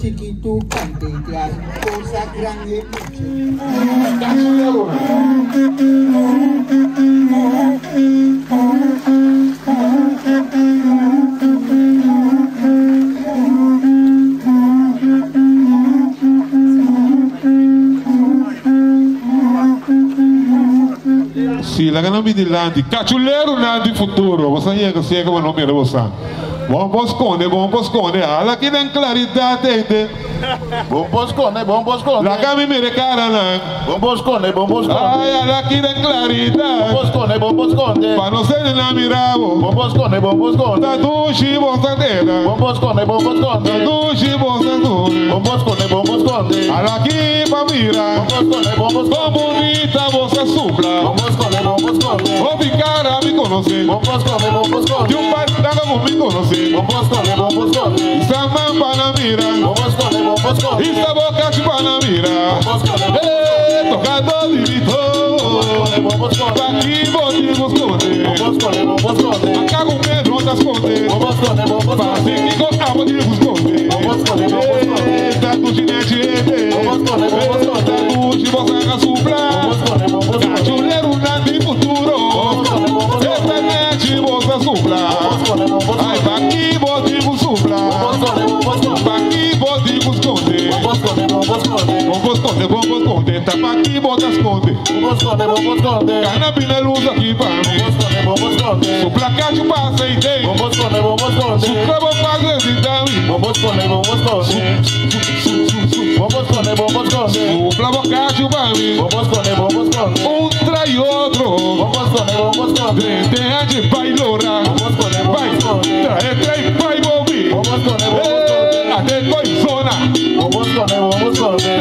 Chiquito, cante y trae cosas grandes. Sì, la canami di Landi, cacciulero Landi futuro, você ia que você como não me rebosa. Vamos esconder, ala que tem claridade, entende? Vamos esconder. La cami me recara lá. Vamos esconder. Ai, ala que tem claridade. Vamos esconder. Para não ser na miravo. Vamos esconder. Da duche você dela. Vamos esconder. Da duche você dura. Vamos esconder. Ala que pa mira. Vamos esconder. Bonita você supla. Vamos esconder. O picara me conhece. Vamos esconder. E um pai como me conhece. Vamos esconder. Sama para mira. Vamos esconder. Esta boca de Panamira. Tocando divito. Aqui podemos esconder. Acá com medo não esconder. Fazem que gostava de esconder. Esta do ginete. Esta do de você suplar. Cachuleiro na de futuro. Esta é de você suplar. Ai, aqui podemos suplar. Aqui podemos esconder. Vamos esconder. Tapa aqui, bota esconder. Vamos esconder. Canapina luz aqui para mim. Vamos esconder. Supla cacho passa e tem. Vamos esconder. Supla vou fazer de dami. Vamos esconder. Vamos esconder. Supla vou cacho para mim. Vamos esconder. Um trai outro. Vamos esconder. Tem de bailora. Vai, trai pai bobi. Até coisona. Vamos esconder.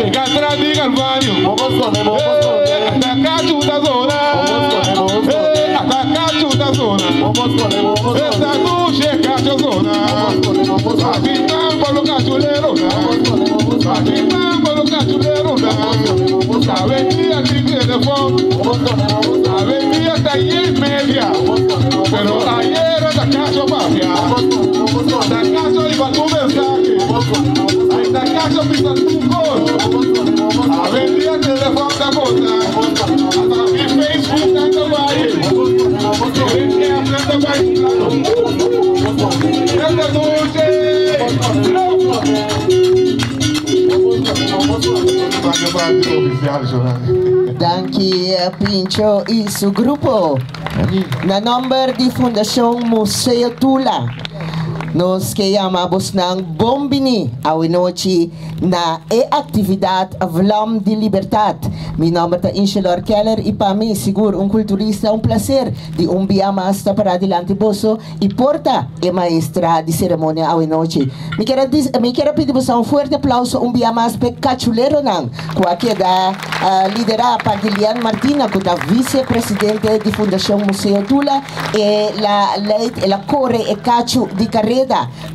Pega atrás de galvânio. Vamos esconder. Atacacho da zona. Atacacho da zona. Essa duche cacho zona. Afinal pelo cachuleiro. Afinal pelo cachuleiro. Avenida Tigre de Fogo. Avenida está en media. Pero ayer da cacho mafia. Da cacho iba tu mensaje. Da cacho pisa tu gol. Avenida Telefone da Bota. Hasta mi Facebook tanto vai. Quem aprenda vai claro. Essa noite. Danke Pincho e seu grupo. Na nombre de Fundação Museu Tula. Nos que chamamos ng Bombini awinochi na atividade Vlam de Libertad. Mi nome é Ingelor Keller e para mim, seguro, culturista, prazer de biamas para adelante bosso e porta e maestra de cerimônia awinochi. Me quero pedir você forte aplauso biamas pe cachulero nang que da liderar para Guilherme Martina, que da vice-presidente de Fundação Museu Tula e la corre e cacho de carreira.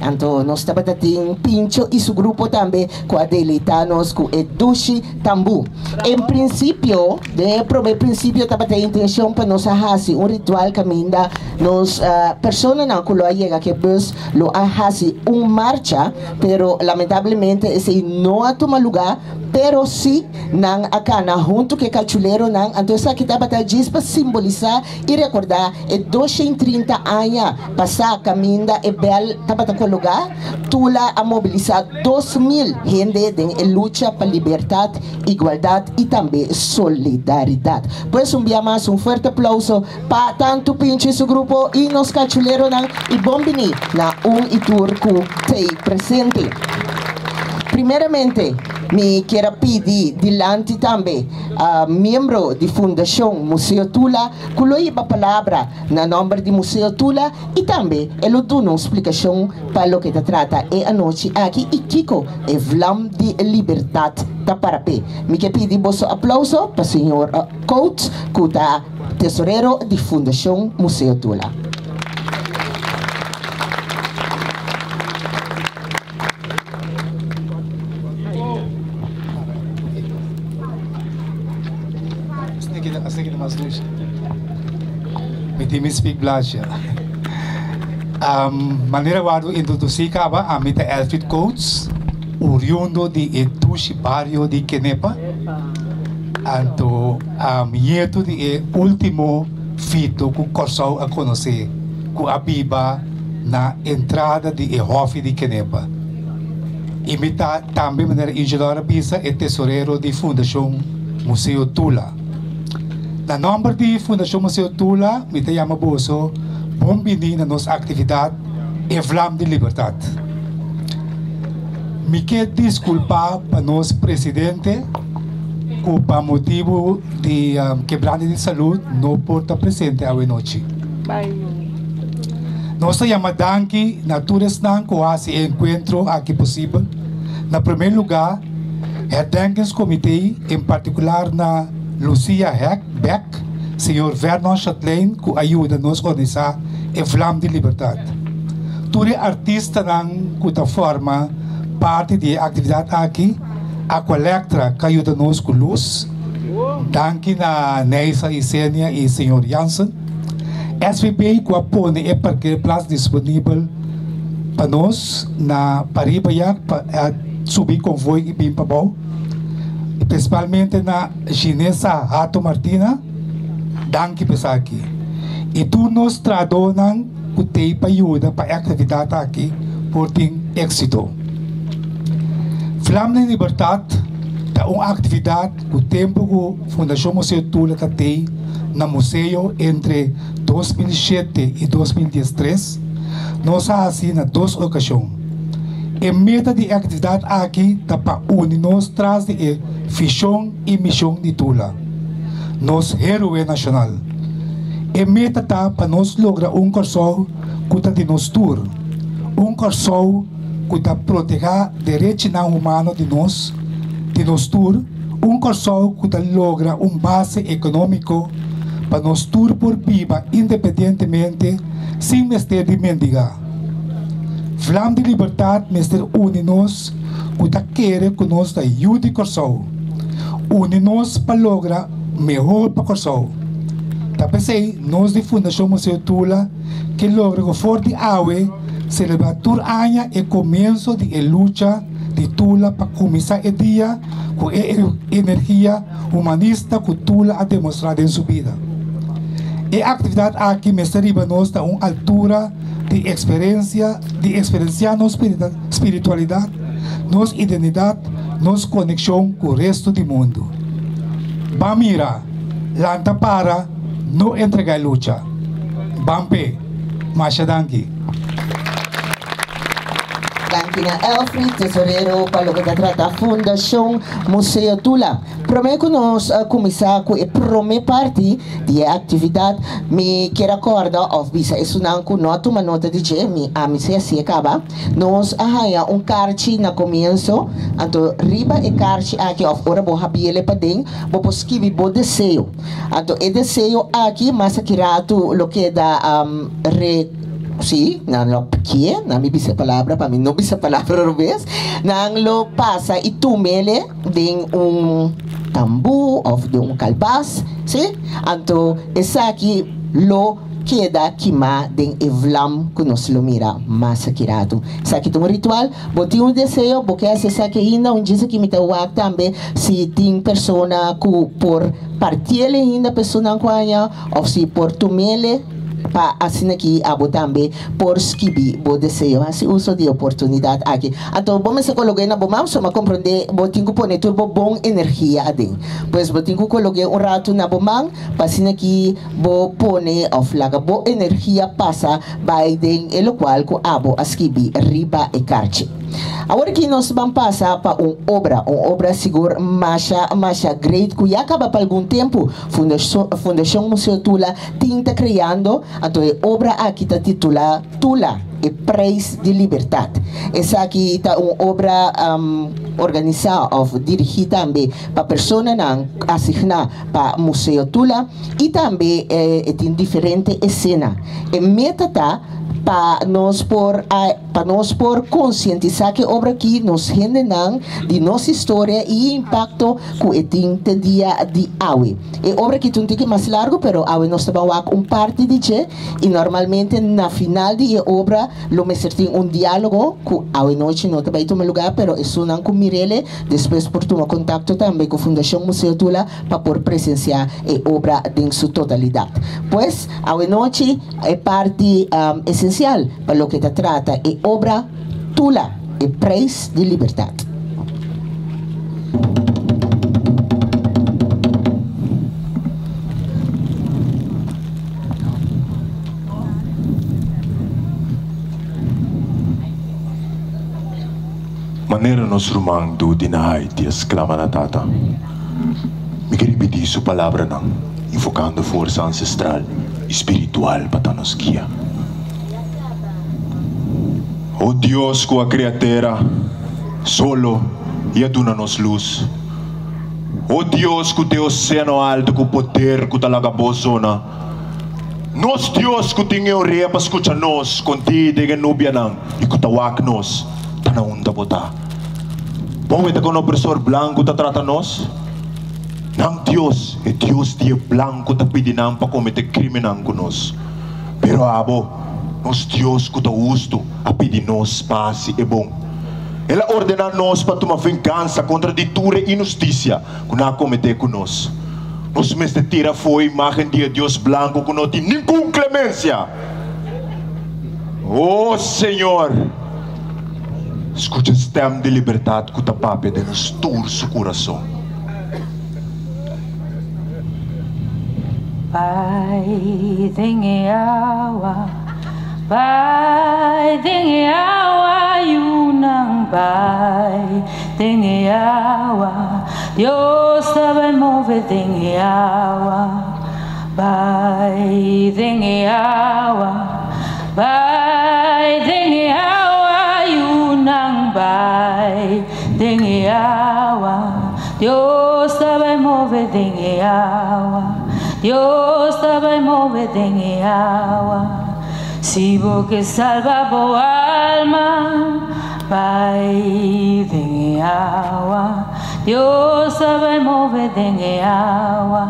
Então, nós estamos tendo Pincho e seu grupo também com a Delitanos, com o Dushi Tambu. Em princípio, estava tendo intenção para nós fazer ritual caminda, nós, pessoas não chega que bus lo hace marcha, pero lamentavelmente esse não a toma lugar, pero sim, nang akana junto que cachulero nang, então essa que estava para simbolizar e recordar 230 anos passar caminda e bel estava com lugar, Tula a mobilizar 2.000 gente em luta para liberdade, igualdade e também solidariedade. Pois dia mais forte aplauso para tanto Pincho e seu grupo e nos cachulero nang e bombini na e turco tei presente. Primeiramente, me quero pedir diante também a membro de Fundação Museu Tula, que a palavra na nome de Museu Tula e também ele dá uma explicação para o que se trata a noite aqui e Kiko é Vlam de Liberdade da Parapé. Me quero pedir vosso aplauso para o senhor Coates, que é tesoureiro de Fundação Museu Tula. Me speak Blasja. Maneira guardo introduzir caba a mita Alfred Coates, oriundo de Etushi barrio de Kenepa. Anto nieto de último fito que corsou a conhecer, que abiba na entrada de Hof de Kenepa. Imita também maneira Ingelora Bisa e tesoureiro de Fundação Museu Tula. Na nome de Fundação Museu Tula, me chama Boso, bombini na nossa atividade e Vlam de Liberdade. Me quero desculpar para nosso presidente, que por motivo de quebrança de saúde não pode estar presente a noite. Nós chamamos danke na todos que fazem encontro aqui possível. Na primeiro lugar, herdenkens comitê, em particular na Lucia Beck, Sr. Vernon Chatelain, que ajuda-nos a organizar o Vlam de Liberdade. Todos os artistas que formam parte da atividade aqui, a coleta que ajuda-nos com luz, danke na Neisa e Sênia e Sr. Jansen, SVP que põe a parque place disponível para nós, na Paribayak, para subir convoy e bem para bom, principalmente na Ginesa Hato Martina, danke para aqui. E tu nos tradonan que tem para ajuda para a atividade aqui, por ter êxito. Vlam de Liberdade é uma atividade que o tempo que a Fundação Museu Tula tem no museu entre 2007 e 2013, nós fazemos em 2 ocasiões. A meta de atividade aqui é para unir-nos traz de visão e missão de Tula, nosso herói nacional. A meta está para nós lograr curso que está de nos tour, curso que está proteger direitos humanos de nos tour, curso que está logra base econômico para nos tour por viva independentemente, sem mestre de mendigar. Vlam de Liberdade, mestre une-nos, que quer que nós ajude o corso. Une-nos para lograr melhor para o corso. Tapesei, nós de Fundação Museu Tula, que logra o forte aue, celebrar tur año e começo de luta de Tula para começar o dia com a energia humanista que Tula ha demonstrado em sua vida. A atividade aqui, mestre, nos dá uma altura de experienciar nossa espiritualidade, nossa identidade, nossa conexão com o resto do mundo. Bamira, lanta para, não entregar luta. Bampe, machadanki. Dankina Elfried, tesorero para lo que trata Fundación Museo Tula. Prome que nos começar com a prome parte de atividade, me quero acordar of bisa esunanco nota uma nota de je, me se assim acaba. Nos arranha carte na começo, então riba e carte aqui of ora bo habiele para dentro, bo posquivi bo desejo. Então e desejo aqui mas aqui rato lo que da sí, nang lo kie, na mi bisa palavra, pa mi no bisa palavra rubes, nang lo pasa y tumele din tambu of de kalbas, sí, anto esaki lo queda kima den evlam que nos lo mira masakirado. Saki um ritual, boti deseo, porque essa saki ainda diz que me tawak também se tem persona que por partilha ainda persona quanya ou se por tumele pa assim aqui abo também por skibi bo desejo assim uso de oportunidade aqui então vamos se colocar na bomba só me compreender bo tenho pôr turbo bom energia adem pois bo tenho colocar rato na bomba pa assim aqui bo pone of laga bo energia passa by den el qual ko abo skibi riba e carche. Agora que nós vamos passar para uma obra segura, mas great, que já acaba por algum tempo, Fundação Museu Tula está criando, então a obra aqui está titulada Tula, e Preço de Liberdade. Essa aqui está uma obra organizada, dirigida também para pessoas assignada para Museu Tula e também tem diferentes cenas. E meta está para nós por conscientizar que a obra aqui nos generam de nossa história e impacto que tem dia de hoje. A obra aqui tem que mais largo, pero hoje nós trabalhamos parte de je e normalmente na final de obra lo mesmo tem diálogo que hoje noite não vai tomar lugar, pero é sunan com Mirele, depois por tomar contato também com a Fundação Museu Tula para por presenciar a obra em sua totalidade. Pois, hoje noite é parte essencial para lo que te trata e obra Tula, e Preço de Liberdade. Maneira nos rumang do dinahay ti esclama na tata. Me quer repetir sua palavra não, invocando força ancestral, espiritual para nos guiar. Oh Dios, que a criatura solo e aduna-nos luz. Oh Dios, que o oceano alto, que o poder, que talaga bozona. Nos Dios, que tem o rei para escutar-nos, contigo e nubia não, e que tawak-nos, tanaunda bota. Bom, ito kung opresor blanco ta trata-nos, nang Dios, e Dios dia blanco ta pidinang pa komite kriminang kunos. Pero abo, nos Dios que está justo a pedir nos paz e bom. Ela ordena nos para tomar vingança contra a ditura e injustiça que não cometeu conosco. Nos mestre tira foi a imagem de Deus branco que não tem nenhuma clemência. Oh Senhor, escuta esse tema de liberdade que está papi de nos torce o coração. Pai, tem água. Pai, tem água, yunang pai, tem água, Deus sabe mover, tem água, pai, tem água, pai, tem água, yunang pai, tem água, Deus sabe mover, tem água, Deus sabe mover, tem água. Si vos que salva por alma, Pai, den agua, Dios sabe mover, den agua,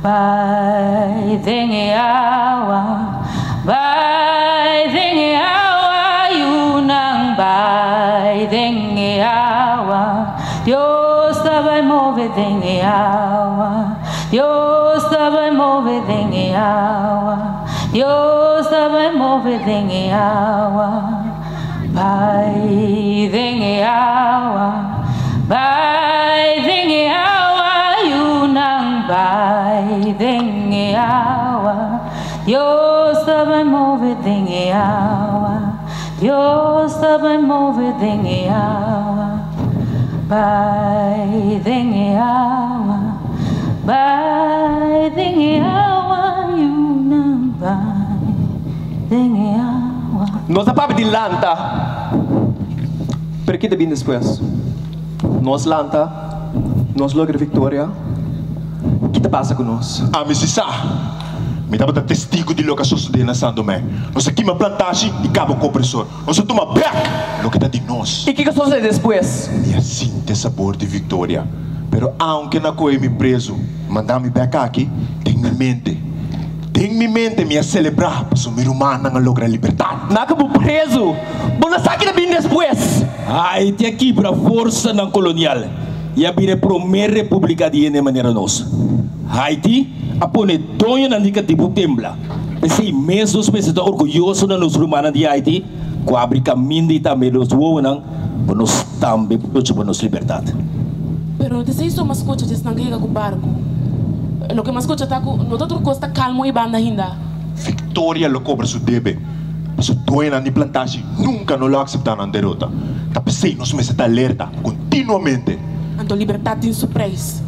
Pai, den agua, Pai, den agua, yunang Pai, den agua, Dios sabe mover, den agua, Dios sabe mover, den agua. Dios sabe mover en agua, Pai, en agua, Pai, en agua, yunang Pai, en agua, Dios sabe mover en agua, Dios força vai mover dengue água, vai dengue água, vai dengue água, e não vai dengue água. Nossa papi de lanta. Pero que te vem depois? Nós lanta, nós logra vitória. O que te passa com nós? Ah, me sisa. Me dava testigo de lo que sucede na São Tomé. Nós aqui uma plantagem e cabo compressor. Nós toma back lo que tá de nós. E o que sucede depois? E assim tem sabor de vitória. Pero aunque na coisa me preso, mandar-me back aqui, tem em mente. Tem em mente me a celebrar para sumir humana na logra liberdade. Nakabo preso. Bona sa que te vem depois? Haiti aqui para força não colonial. E a primeira república de maneira nossa. Haiti apone tonho na dica tipo tembla. Esse mesmo espécie de orgulhoso na nos rumana de Haiti, com a caminho e também os wonan, para nós também para nos liberdade. Pero de sei só mas cocha des nangiga com barco. Lo que mas cocha tá com no outro costa calmo e banda ainda. Vitória lo cobra su debe. Mas o dono de plantagem nunca não lo aceitar na derrota. Tapi sei nós me está alerta continuamente. Ando liberdade tem seu preço.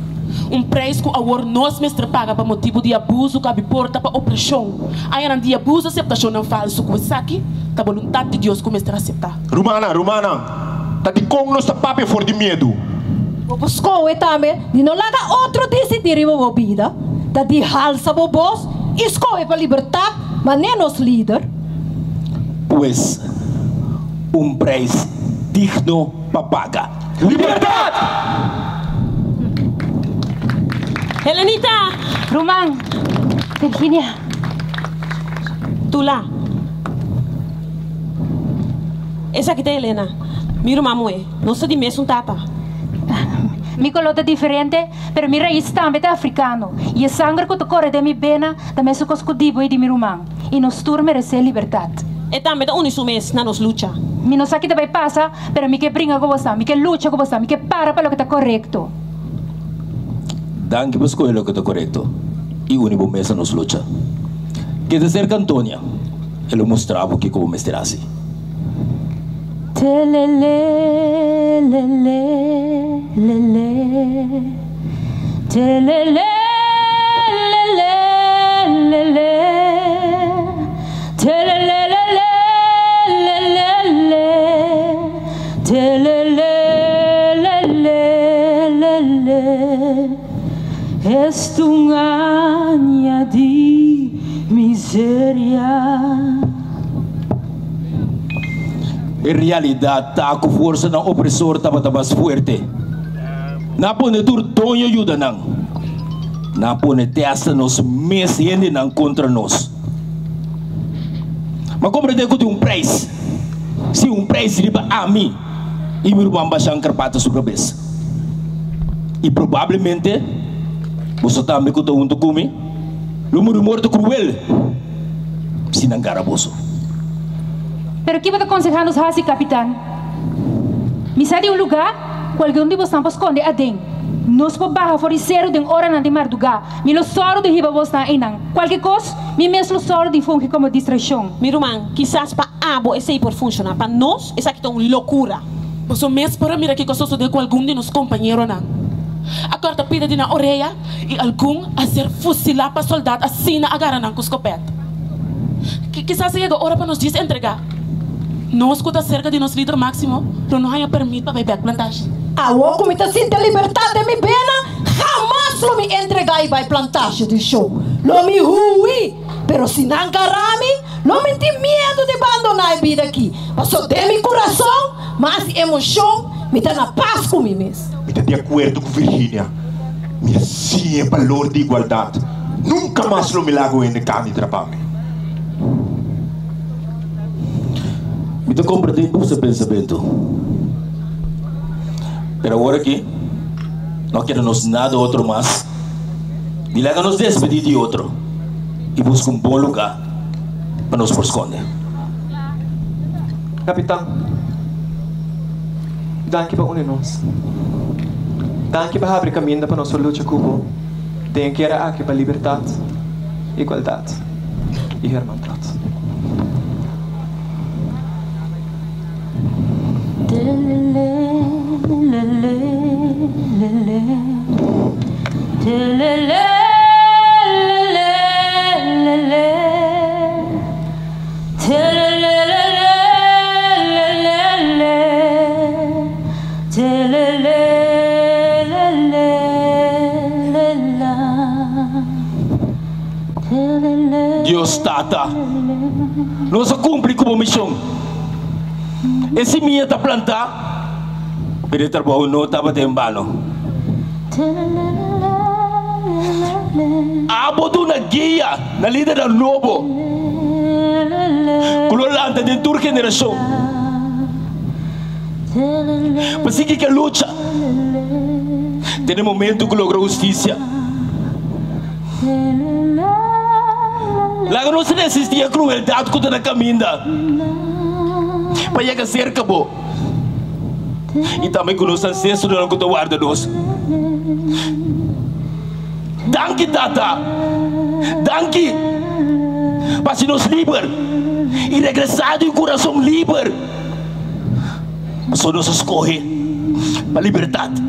Preço que agora nós mestre paga para motivo de abuso que porta para opressão. Aí não de abuso, aceitação não falso que você aqui, tá vontade de Deus que mestre aceitar. Romana, tá de como nós tá papi for de medo. Buscou e também, de não larga outro decidir a vida, da de halsa o boss, escolhe para liberdade, mas nem nos líder. Pois, preço digno para pagar. Liberdade! Helenita! Román, Virginia. Tu lá. Essa aqui tem Helena. Miro mamãe. Não sou de mesmo tata. Mi color é diferente, pero mi raíz também é africano. E a sangue que corre de mi pena também é coscudivo e de mi rumán. E nós todos merecemos liberdade. E também é único mês na nos luta. Mi não sabe que também passa, pero mi que brinca com você, mi que luta com você, mi que para lo que está correto. Dan que buscou o que está correto. E o único mesa nos luta. Que de ser Antônia, ele mostrava que como mestrase. Telele, lele, lele, telele, lele, lele, telele, lele, lele, telele, lele, lele. És tu aña de miséria. Em realidade, tá com força na opressor tá mais forte. Na pone tur tonho ajuda não. Na pone testa nos mesende não contra nós. Mas compreende que tem preço. Se preço riba a mim, e meu irmão baixar carpata sobre a cabeça. E provavelmente você também que estou comigo, o meu morto cruel, se não caraboso. Pero que vai aconselhar nos assim, capitão? Me sai de lugar, qualquer de vocês não esconde a dentro. Nós podemos barra foreceiro de hora na de madrugada. Me lo soro de riba você na inang. Qualquer coisa, me mesmo soro de funke como distração. Meu irmão, quizás para abo esse aí por funcionar, para nós essa aqui é uma loucura. Você mesmo para mirar que coisa de com algum de nos companheiros não. A corta pida de na orelha e algum a ser fusilar para soldado assim na agarra não com escopeta. Quizás chega a hora para nos desentregar. Nós que está cerca de nosso líder máximo, não há permitido para beber plantagem. A o comita sinta liberdade de mi pena, jamás lo me entregar e vai plantagem de show. Lo me hui, pero se não carami, lo me tem medo de abandonar a vida aqui. Passou de mi coração, mas emoção, me dá na paz com mim mesmo. Me está de acordo com Virginia. Me assim é valor de igualdade. Nunca mais lo me lago em carne trapame. Me te compreendo o seu pensamento. Pero agora aqui, não queremos nada outro mais. E lá nos despedir de outro. E busca bom lugar para nos esconder. Capitão, danke para unir nós. Danke para abrir caminho para nossa luta cubo. Tem que era aqui para liberdade, igualdade e irmandade. tata. Nós cumpre como missão. Esse minha tá plantar, pero trabalho não estava tembano. Abo do na guia, na líder do novo. Kulolanta de tua geração. Pasiki que luta. Tem momento que logra justiça. Lá não se existia crueldade que na caminha. Para chegar cerca bo. E também com os ancestros não que guarda nós. Danke tata. Danke. Para se nos liber e regressado em coração livre. Só nos escolhe para a liberdade.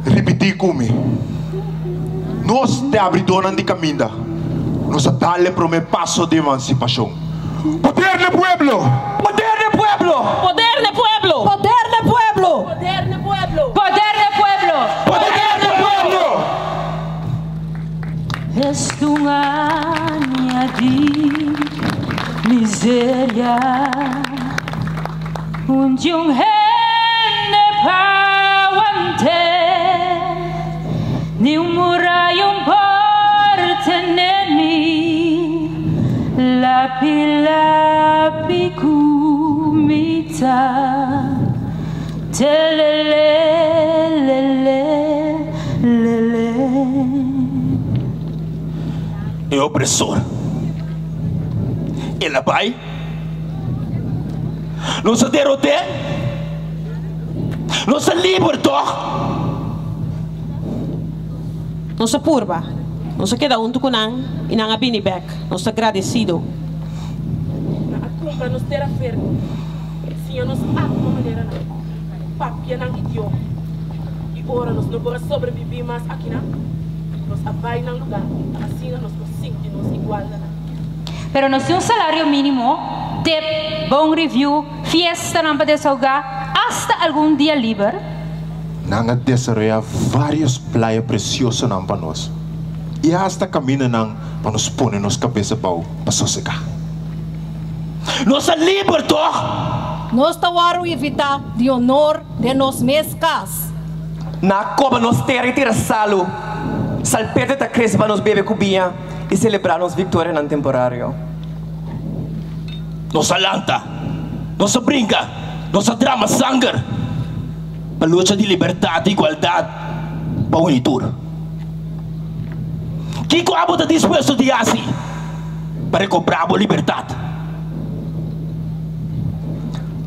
Repetir comigo. Nós te abridores de caminho. Nós dale para o passo de emancipação. Poder do pueblo! Poder do pueblo! Poder do pueblo! Poder del pueblo. Poder do pueblo! Poder del pueblo. Poder do pueblo! Estunganha de miséria, onde rende pawante, ni murayo porte nemi, lapi kumita, telelelelele. É opressor. Ela vai. Não se derrote. Não se libertou. Não se purba. Não se queda junto com nang e nang abini back. Não se agradecido. A culpa nos terá ferro. Se eu nos amo maneira não. Papia nang idioma. E ora nós não podemos sobreviver mais aqui não. Nós abai nang lugar. Assim nós nos sentimos igual não. Pero no sé un salario mínimo, tip, bom review, fiesta não para desahogar, hasta algún día libre. Nanga desarrolla vários playas preciosas para nós. E hasta camina para nos pôr nos cabeça para sossegar. Nós se libertou. Nós estamos evitar de honor de nós mescas. Na Copa nós tira salo. Salpete ta cresce para nos beber cubinha e celebrar nos vitória no temporário. Nós alanta. Nós brinca. Nós drama sangue. Para luta de liberdade e igualdade para a unitura. Kiko abo está disposto de assim para recuperar a liberdade.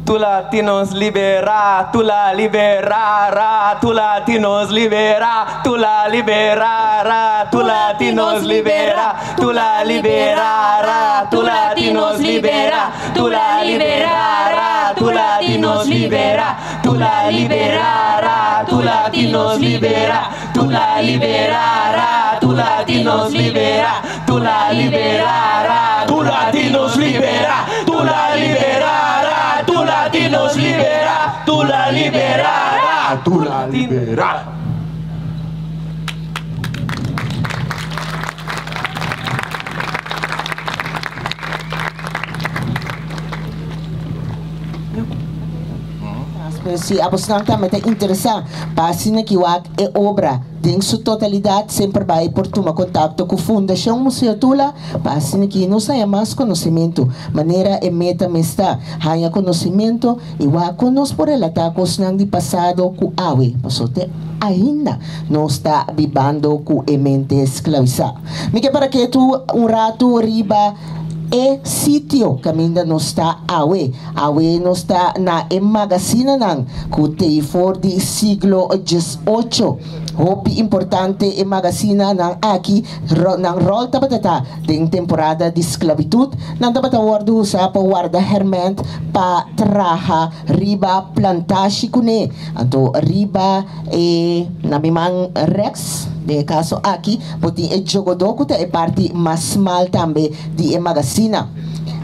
Tu latinos libera, tu la liberará, tu latinos libera, tu la liberará, tu latinos libera, tu la liberará, tu latinos libera, tu la liberará, tu latinos libera, tu la liberará, tu latinos libera, tu la liberará, tu latinos libera, tu la liberará, tu latinos libera, tu la liberará. Tu latinos libera, tu la liberará, tu la liberará. Se a você também está interessado, passe na que é obra em sua totalidade, sempre vai por tomar contato com a Fundação Museu Tula, passe na que não saia mais conhecimento, maneira é meta está, há conhecimento e vai conosco por relatar com os de passado com a AWE, pasote ainda não está vivendo com a mente escravizada. Me que para que tu rato riba é sítio que ainda não está AWE não está na magazina não que tem for do siglo XVIII. Hopi importante e magazina não aqui não rol tabatata tem temporada de esclavitud não tabata guardo sa pa guarda herment pa traha riba plantashi kune anto riba e namimang rex de caso aqui poti e jogodoku é parte mais mal também de magazina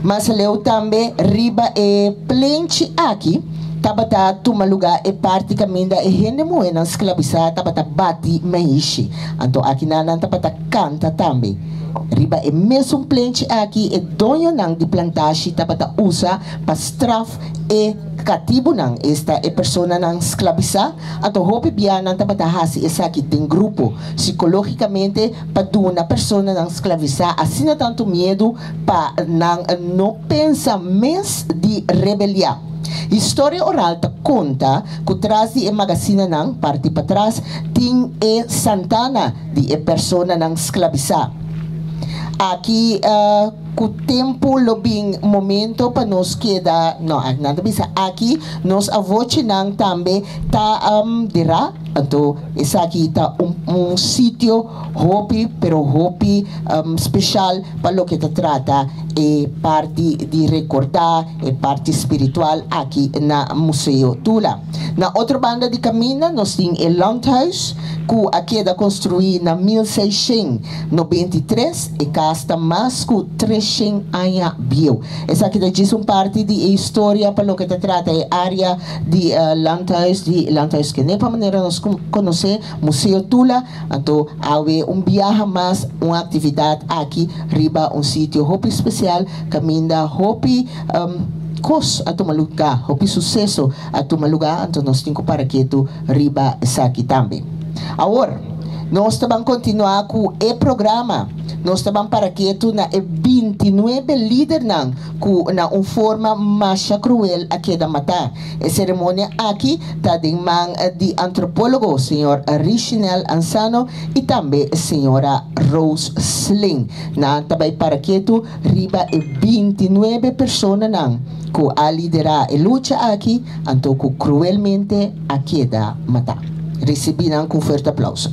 mas leu também riba e plenche aqui tabata tumaluga e parte caminda e hende mo en esclavizar tabata bati meishi anto aqui nanan tabata canta também riba e mesmo plente aqui e donho nang di plantashi tabata usa pa straf e catibo nang esta e persona nang esclavizar anto hope bianan tabata hasi esa aqui tem grupo psicologicamente pa duna persona nang esclavizar assina tanto medo pa nang no pensa mes di rebeliar. História oral ta conta que traz de magazina nang parte para trás tem e Santana de persona nang esclavizar. Aqui o tempo lobing momento para nos queda não nada bisa aqui nos avoche nang tambe ta dirá então esse aqui tá sítio hopi pero hopi especial para lo que te trata e parte de recordar e parte espiritual aqui na Museu Tula. Na outra banda de caminho nós tem o Landhuis que aqui da construir na 1693 e casta mais que 300 anos bio. Essa aqui diz parte de história para lo que te trata é área de Landhuis que nem para maneira nós conhecer Museu Tula, então há viagem mais uma atividade aqui riba sítio hopi especial caminda hopi cos a tomar lugar hopi sucesso a tomar lugar então nós temos para que tu riba essa aqui também. Agora nós também continuar com o programa. Nós também para que tu na 29 líder na forma mais cruel aqui da matar. A cerimônia aqui está de mão de antropólogo, senhor Richinel Ansano e também a senhora Rose Sling. Na também para que tu riba 29 pessoas na que a liderar a luta aqui, então que cruelmente aqui da matar. Recebiam com forte aplauso.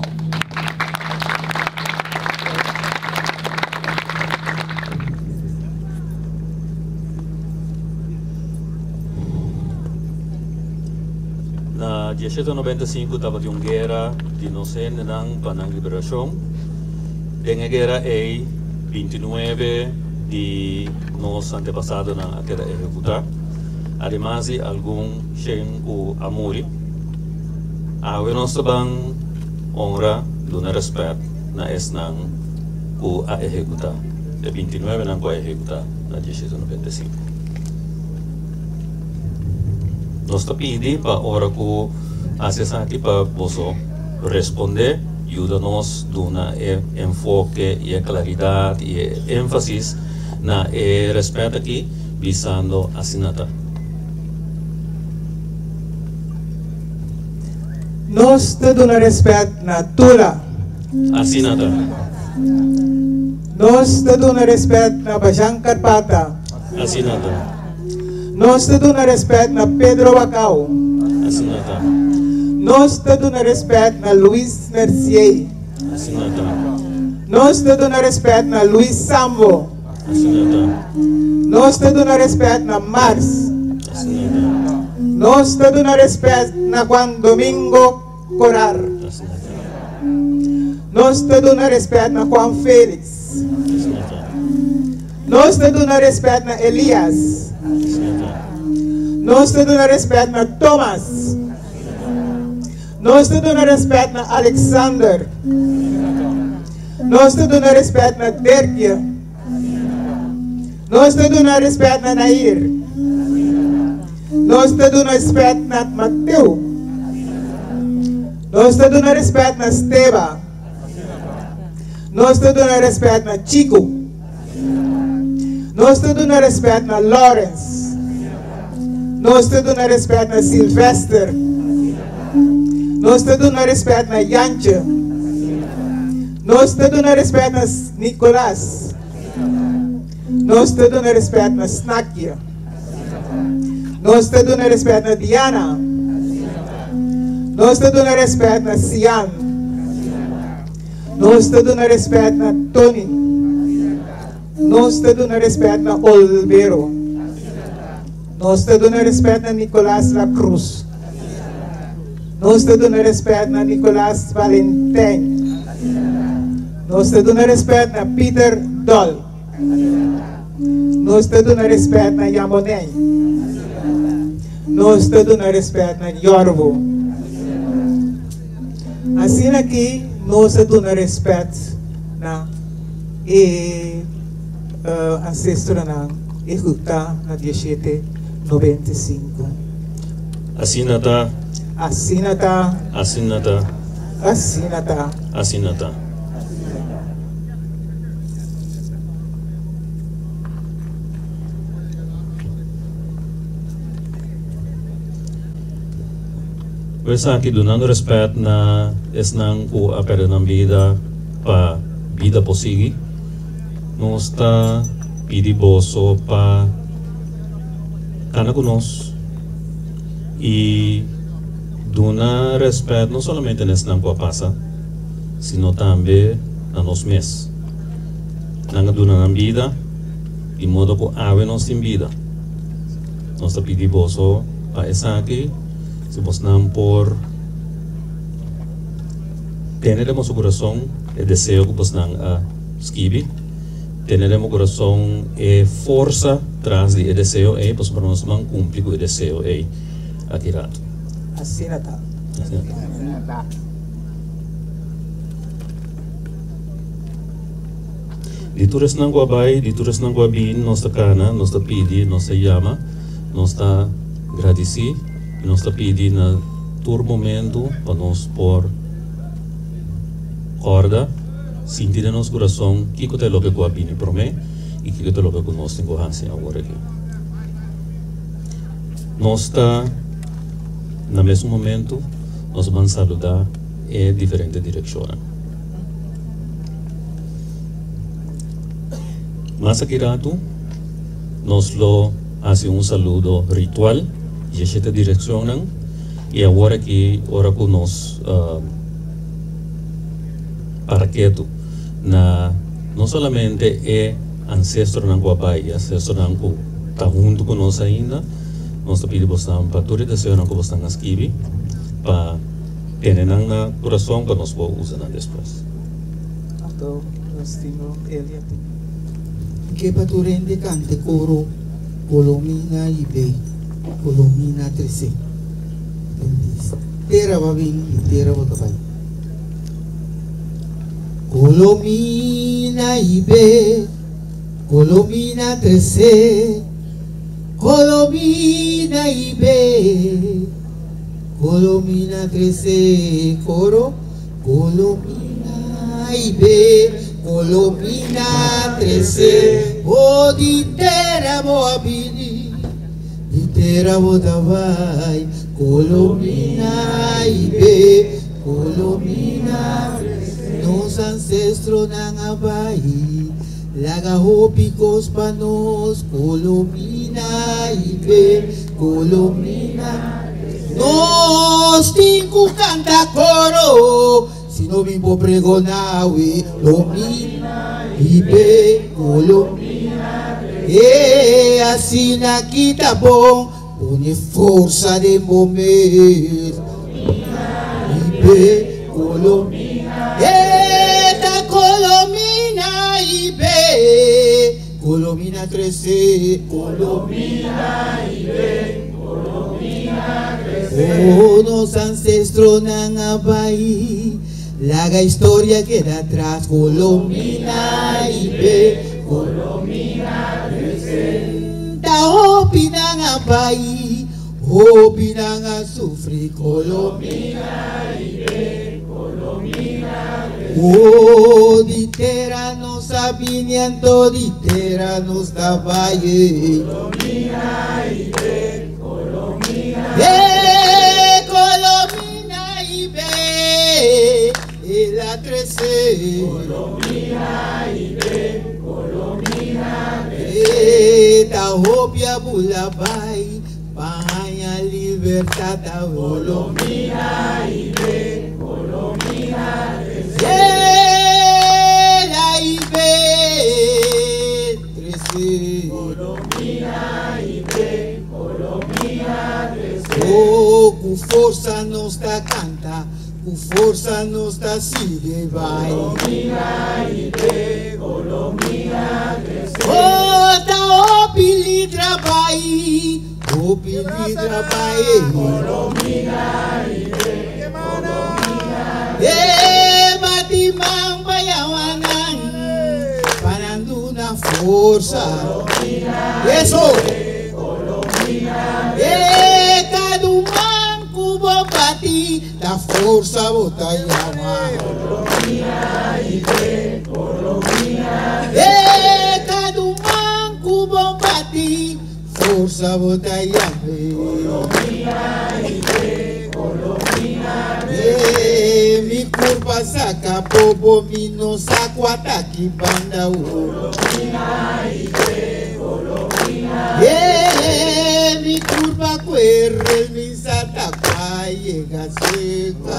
Na 1795 estava de uma guerra de inocente para a liberação. Dengue guerra é 29 de nos antepassados na terra executar. Ademais, algum chen o amor. A nós também honra, dona respeito na esnang o a executar. De 29 não vai executar na 1795. Nós pedimos para a hora que acessar aqui para você responder, ajuda-nos a dar enfoque e claridade e ênfase na respeito aqui, visando a assinata. Nós te damos respeito na Tula. Assinata. Nós te damos respeito na Bajang Karpata. Assinata. Nós te damos respeito na Pedro Bacau. Assinata. Nós te damos respeito na Luiz Mercier. Assinata. Nós te damos respeito na Luiz Sambo. Assinata. Nós te damos respeito na Mars. Assinata. Nós te damos respeito na Juan Domingo Corar. Assinata. Nós te damos respeito na Juan Félix. Assinata. Nós te damos respeito na Elias. Nós te damos respeito na Thomas. Nós te damos respeito na Alexander. Nós te damos respeito na Derkia. Nós te damos respeito na Nair. Nós te damos respeito na Mateu. Nós te damos respeito na Esteba. Nós te damos respeito na Chico. Nós te damos respeito na Lawrence. Nós te damos respeito na Sylvester. Nós te damos respeito na Yancha. Nós te damos respeito na Nicolás. Nós te damos respeito na Snakia. Nós te damos respeito na Diana. Nós te damos respeito na Sian. Nós te damos respeito na Tony. Nós te damos respeito na Olvero. Nós te damos respeito na Nicolás La Cruz. Nós te damos respeito na Nicolás Valentin. Nós te damos respeito na Peter Doll. Nós te damos respeito na Yamonen. nós te damos respeito na Yorvo. Assim aqui, nós te damos respeito na ancestro na Ejuta na 1795. Asinata. Asinata. Asinata. Asinata. Asinata. Versa aqui donando respeito na esnang ku a perda ng vida pa vida posigi. Nós está pedi boso pa cana conosco e dona respeito não somente nesse não passa, sino também na nos mes. Nanga dona na vida de modo que ave nós tem vida. Nós está pedi boso pa essa aqui se vos não por teneremos o coração e desejo que vos não esquive. Teneremos coração e força trans de deseo e pues para nós man cumprir com o deseo e atirado. Assim está. Ditures nang guabay, ditures nang guabin, nós está cana, nós está pedi, nós está llama, nós está agradeci, nós está pedi na tur momento para nós por corda. Sentir en nuestro corazón que es lo que guapini por mí y que es lo que nos tengo hacia ahora aquí. Nos está en el mismo momento nos van a saludar en diferentes direcciones. Más aquí rato nos lo hace un saludo ritual y esta dirección y ahora aquí ahora que nos para que tú na não somente é ancestro na Guabai, ancestro na que está junto com nós ainda, nós pedimos para todo desejo na que você está esquive, para ter na coração para nós poder usar depois. Então, nós temos ele aqui. Que paturende cante coro, colomina ibe, colomina 13. Tera babin, tera botabai. Colomina ibe, colomina 13, colomina ibe, colomina 13, coro, colomina ibe, colomina 13, o di terra moabini, di terra botabai, colomina ibe, colomina 13. Nos ancestros nang abay, lagahopikos panos, colomina ibe, colomina. Nos tinko canta coro, sino bimbo pregonawi, colomina ibe, colomina. Assim nakita bom, pone força de momento, ibe, colomina. Eta colomina ibe, colomina 13, colomina ibe, colomina 13. Oh, nos ancestros nang abay, laga historia queda atrás, colomina ibe, colomina 13. Ta hopi nang abay, hopi nang asufri, colomina ibe. Oh, di terra nos aviniendo, di terra nos da valle. Colomina ibe, colomina. Colomina ibe, la 13. Colomina ibe, colomina 13. Ta hopia bulabay, paña libertad. Colomina ibe, colomina 13. La ibe 13. Colomina ibe, colomina 13. Oh, cu força nos da canta, cu força nos da sigue vai. Colomina ibe, colomina 13. Oh, ta opili trabai, Pilidra Bae Batimang Bayawanan Pananduna Força Eso Kadumang Kubabati Da Força Botayama Kadumang Kubabati Força Botayama Mi curva saca bobo mino saco ataque banda mi curva cuerre mi sata llega seca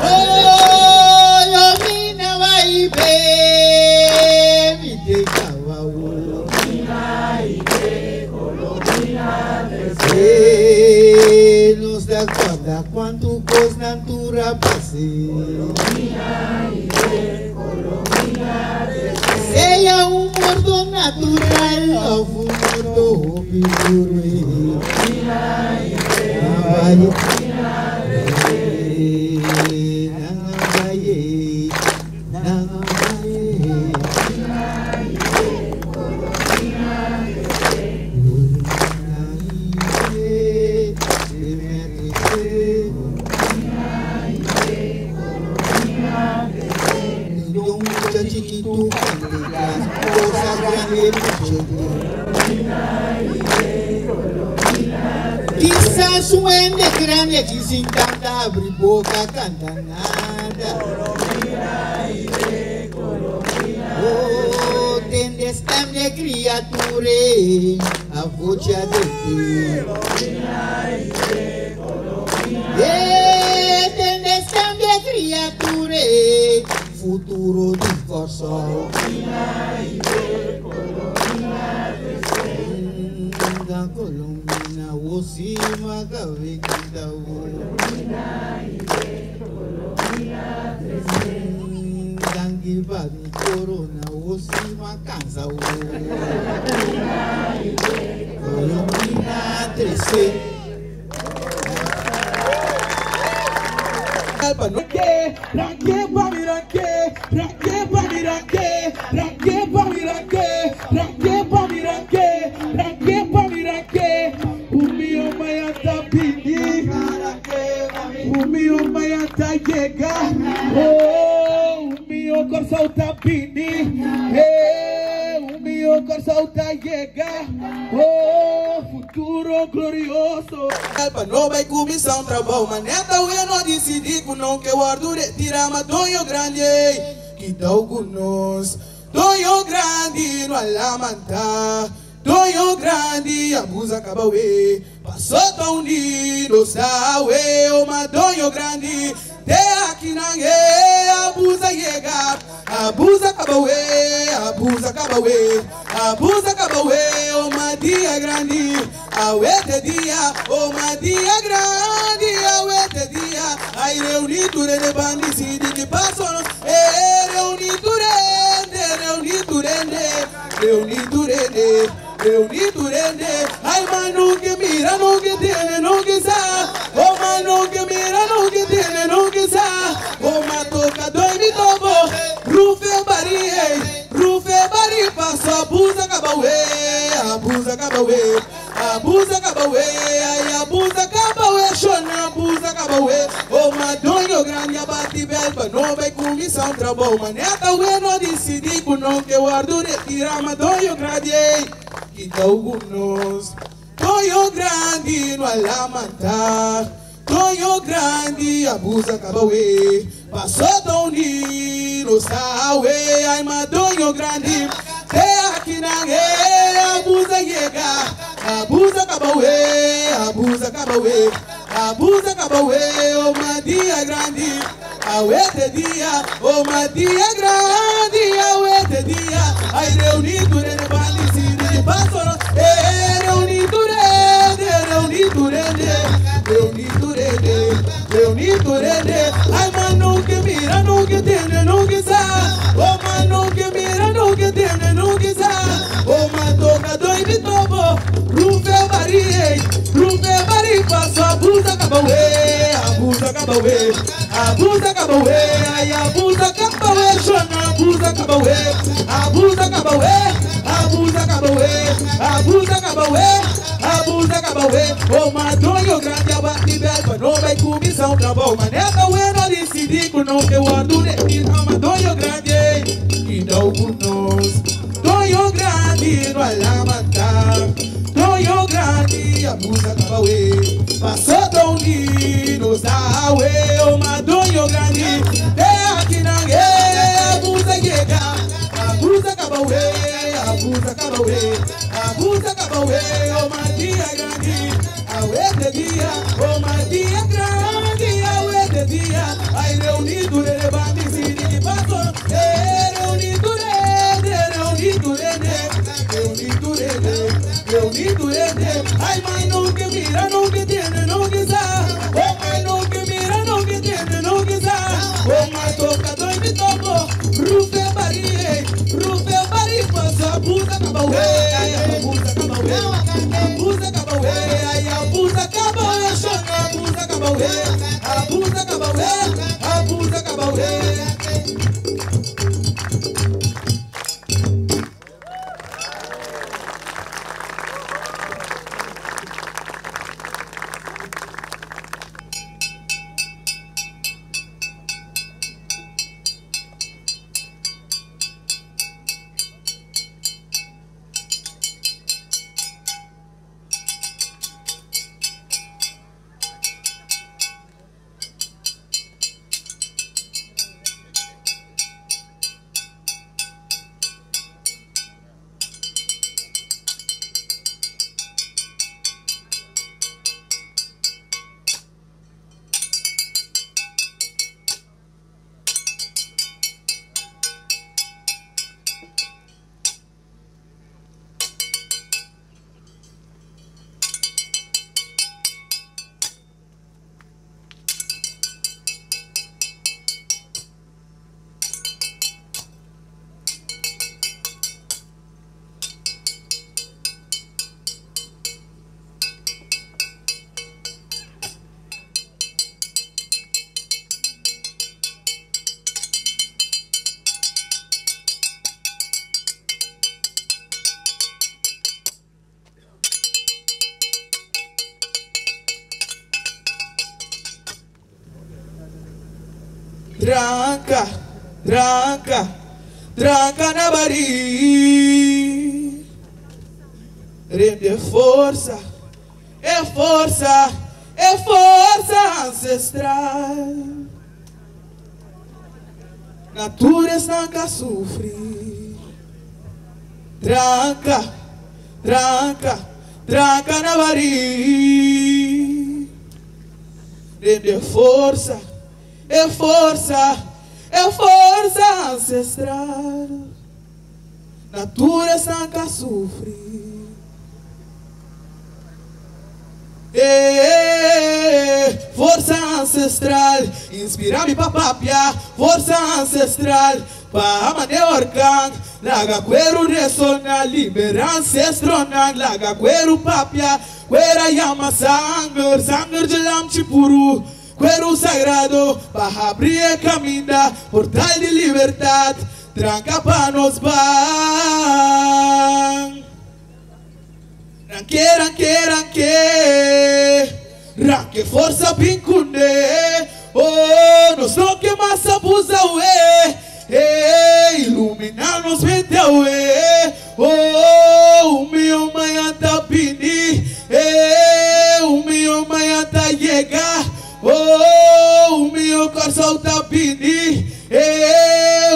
oh yo mina vai be mi te cava nos da conta quanto cos natura passe seja mordo natural ou mordo obscuro Quizás suene grande que sin tanta abrir boca canta nada. Oh, tendes também criatura a voce de ti. Tendes também criatura futuro de coração. Colomina, Osima, Gavikita, Dangi Badi, Corona, Osima, Kansa, Colomina, Trece. Futuro glorioso. Não vai começar trabalho, mas neta eu não decidi que não que guardo retirar, mas donho grande que dá alguns. Donho grande não alamanta, donho grande abusa cabawe, passou tão lindo sawe, mas donho grande te aqui na abusa chega, abusa cabawe, abusa cabawe, abusa cabawe, uma dia grande, awete dia, uma dia grande, awete dia, ai reuni turene bandi sidi que passou, reuni turene, reuni turene, reuni turene, reuni turene, ai mano que mira, não que tiene, não que sa, oh mano que mira, não que tiene, não que sa, oh matoca doido tobo, rufe bari, passou abusa cabawe, abusa cabawe, abusa cabawe, ai abusa cabawe, chona abusa cabawe, oh madonho grande abate belba, não vai começar trabalho, maneta eu não decidi que não que guardo retirar, madonho grande, que dá alguns, donho grande não alamanta, donho grande abusa cabawe, passou tão lindo sawe, ai madonho grande, te aqui na abusa chega, abusa cabawe, abusa cabawe, abusa cabawe, uma dia grande, awete dia, uma dia grande, awete dia, ai reuni turene bandi sidi passou, reuni turene, reuni turene, reuni turene, reuni turene, ai mano que mira, não que tiene, não que sa, oh mano que mira, não que tiene, não que sa, oh mano toca madoi bitobo, rufe bari paso abusa kabawe, abusa kabawe, abusa kabawe, ay abusa kabawe, shona abusa kabawe, abusa kabawe, abusa kabawe, abusa kabawe, abusa kabawe, oh madoi grande abati bel, but no vai kumi sound about, maneka we no decidi kuno ke wadu de tin amadoi grande, idau kunos. Doyo grande no alamanta, doyo grande abusa kabawe, passou tão lindo sawe, o madonho grande, aqui na abusa chega, abusa kabawe, abusa kabawe, abusa kabawe, o madia grande, awe de dia, o madia grande, awe de dia, ai reunido de bandi se passou, reunido eu lindo ai mãe não que mira, não que tiene, não que sabe, oh mãe não que mira, não que tiene, não que sabe, oh mãe toca dois de topo, rufe bari, passa abusa kabawe, abusa kabawe, ai abusa kabawe, shona abusa kabawe, abusa kabawe. Tranca na bari, rende força, é força ancestral. Natureza nunca sofre. Tranca na bari, rende força, é força ancestral. Natureza nunca sofre. Força ancestral, inspira-me pra papia. Força ancestral, pra amane organg. Laga quero ressonar, libera ancestral. Laga quero papia, quero yama sangue de lam chipuru. Quero sagrado, para abrir caminho, portal de liberdade, tranca para nos bang. Ranque força pincunde, oh, nos não que mais abusa, iluminar nos mente, oh, o meu manhã tá pini, o meu manhã tá chegar. Oh, o meu coração tá pini,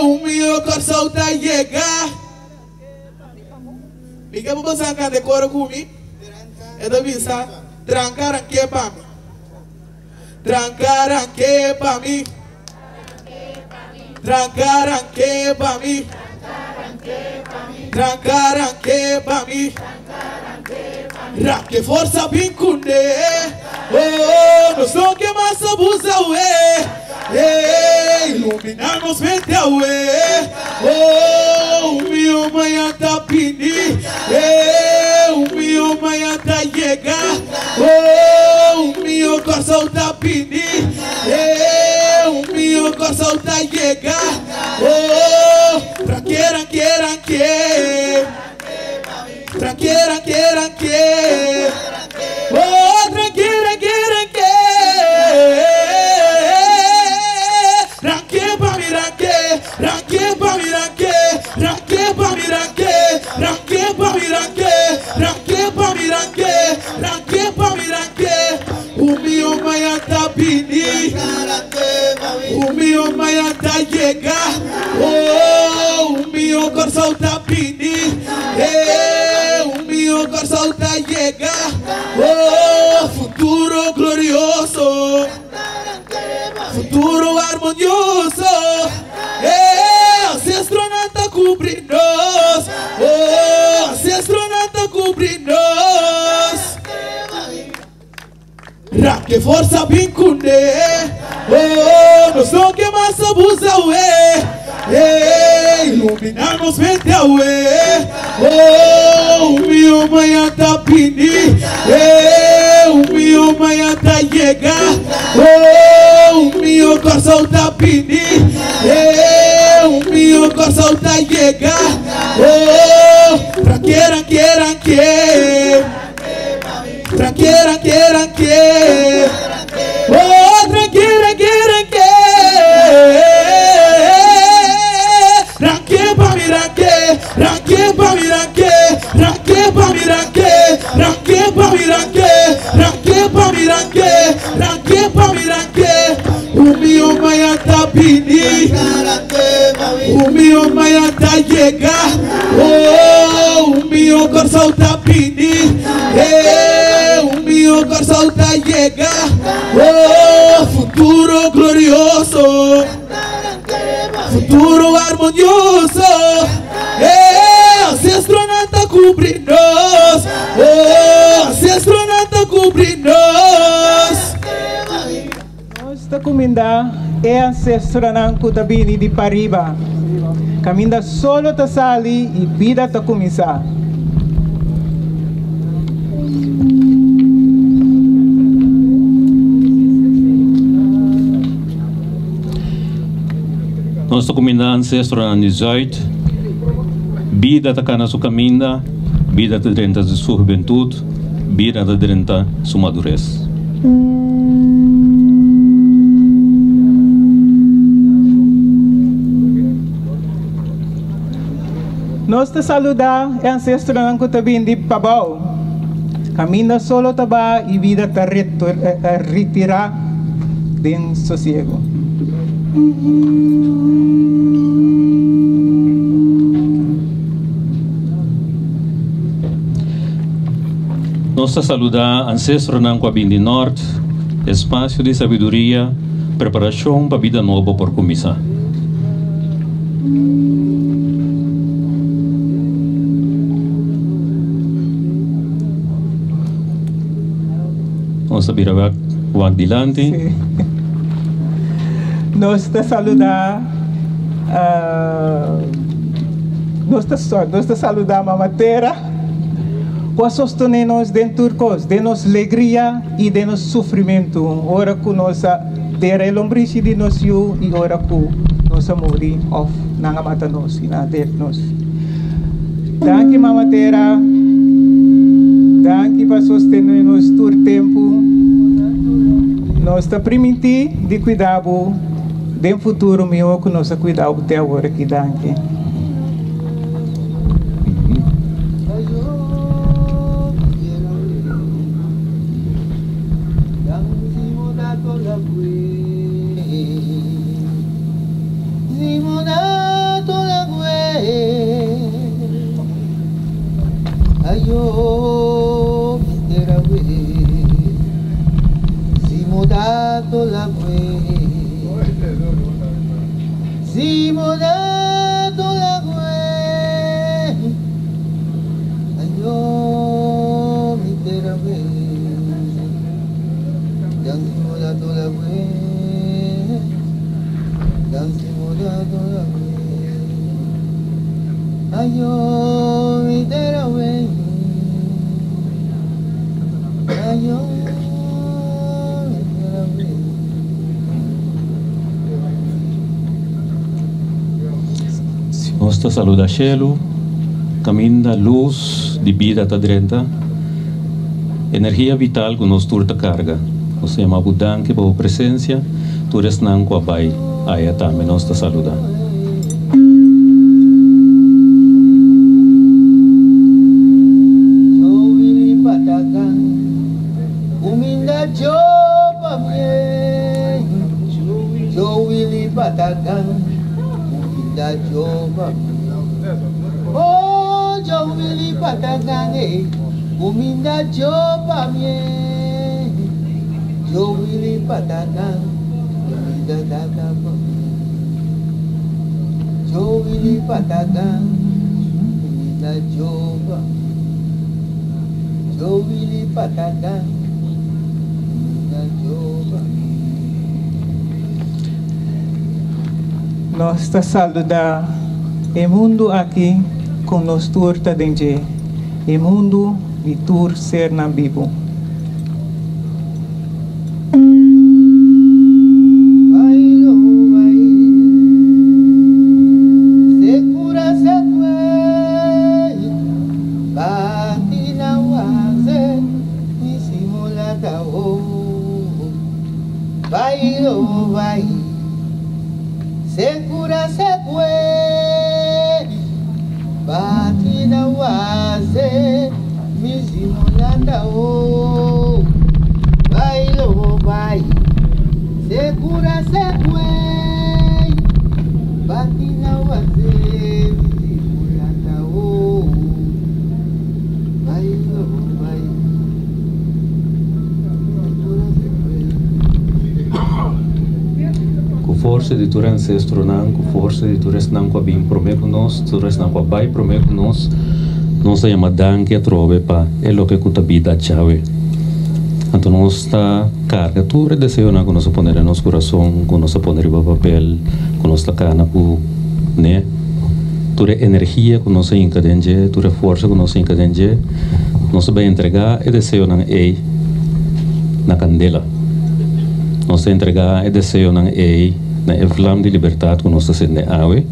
o meu coração tá chegar. Miga pra você cantar decoro comigo. É da vista, trancaranque pra mim. Trancaranque pra mim. Trancaranque pra mim. Trancaranque pra mim. Ranque força pincunde, oh, nós não que mais abusa, iluminar nos mente, oh, o meu manhã tá pini, pedir. O meu coração tá chegando. Oh, tranqueira, tranqueira, oh, tranqueira, o meu manhã tá chegar, oh, o meu coração tá pedir, o meu coração tá chegar, oh, futuro glorioso, futuro harmonioso, astronauta cobrir nós, oh, astronauta cobrir nós. Que força bem com oh, nós não que mais abusa, iluminar-nos mente, oh, o meu manhã tá pedindo, o meu manhã tá chegar, oh, o meu coração tá pedindo, o meu coração tá chegar, oh, tranqueira, oh, tranqueira, o meu manhã tá pedindo, o meu manhã tá chegar, oh, o meu coração tá pedindo, o meu coração tá chegar, oh, futuro glorioso, futuro harmonioso, astronauta cobrir nós, oh, astronauta cobrir nós. Nossa comunidade é ancestral que vem de Pariba. Caminha solo ta sali e vida ta começar. Nossa comunidade ancestral na 18, vida ta cana sua caminha, vida ta dentro de sua juventude, vida ta dentro de sua madurez. Nós te saludar é ancestral que te vem de Pabau. Caminha solo taba e vida te retirar de sossego. Nós te saludar ancestral na Coabindi Norte, espaço de sabedoria, preparação para a vida nova por começar. Vamos a vir adelante. Sí. Nós te saludar, nós te saludar Mamatera, para sostener-nos dentro de nossa alegria e de nosso sofrimento. Ora que nós ter a lombrice de nós e ora que nós morrer off, não mata nós e não ter nós. Danke Mamatera. Danke para sostener-nos todo o tempo. Nós está permitindo de cuidar do futuro meu que nós cuidar até agora aqui. Danke. Ayo, mi tera wey. te saluda Shelo, caminho da luz de vida ta drenta, energia vital que nos turta carga. Você ama budanque por presença, tu resnan com a bai, aí também nos te saluda. Oh, Joe Willie Patagang, uminda Joe Pamie, Joe Willie Patagang, uminda Data, Joe Willie Patagang, uminda Joe, Joe Willie Patagang, uminda Joe. Nós está saluda o mundo aqui com nós turta dentro o mundo de tur ser na Bíblia. Segura segue, batida waze, misimulanda o, vai lo vai. Segura segue, batida waze, misimulanda o, vai lo vai. Com força de tua ancestro não, com força de tua não com bem prometo nós, tua não com bai prometo nós, nós é uma danke a trove pa é lo que cuta vida chave. Então nós está carga tu desejo na que nós poner em nosso coração, que nós poner em papel, que nós está cana pu, né? Tua energia que nós encadenge, tua força que nós encadenge, nós vai entregar e desejo na ei na candela. Nós entregar e desejo na ei na evlam de liberdade que nós está sendo awe,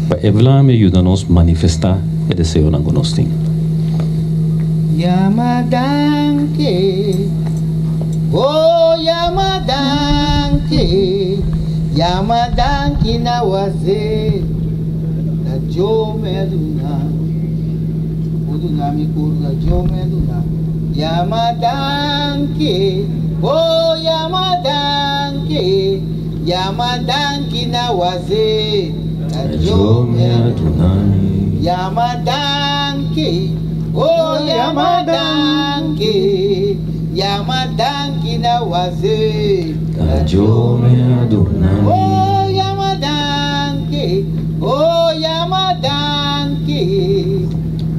para evlam ajuda nós manifestar e desejo na que nós tem. Yamadanke, oh Yamadanke, Yamadanke na waze, na jomeduna, uduna mikurga jomeduna, Yamadanke, oh Yamadanke, Yamadanke na waze, na jomeduna, Yamadanke. Oh Yamadanke, Yamadanke na waze, Tajome Adonai. Oh Yamadanke, oh Yamadanke,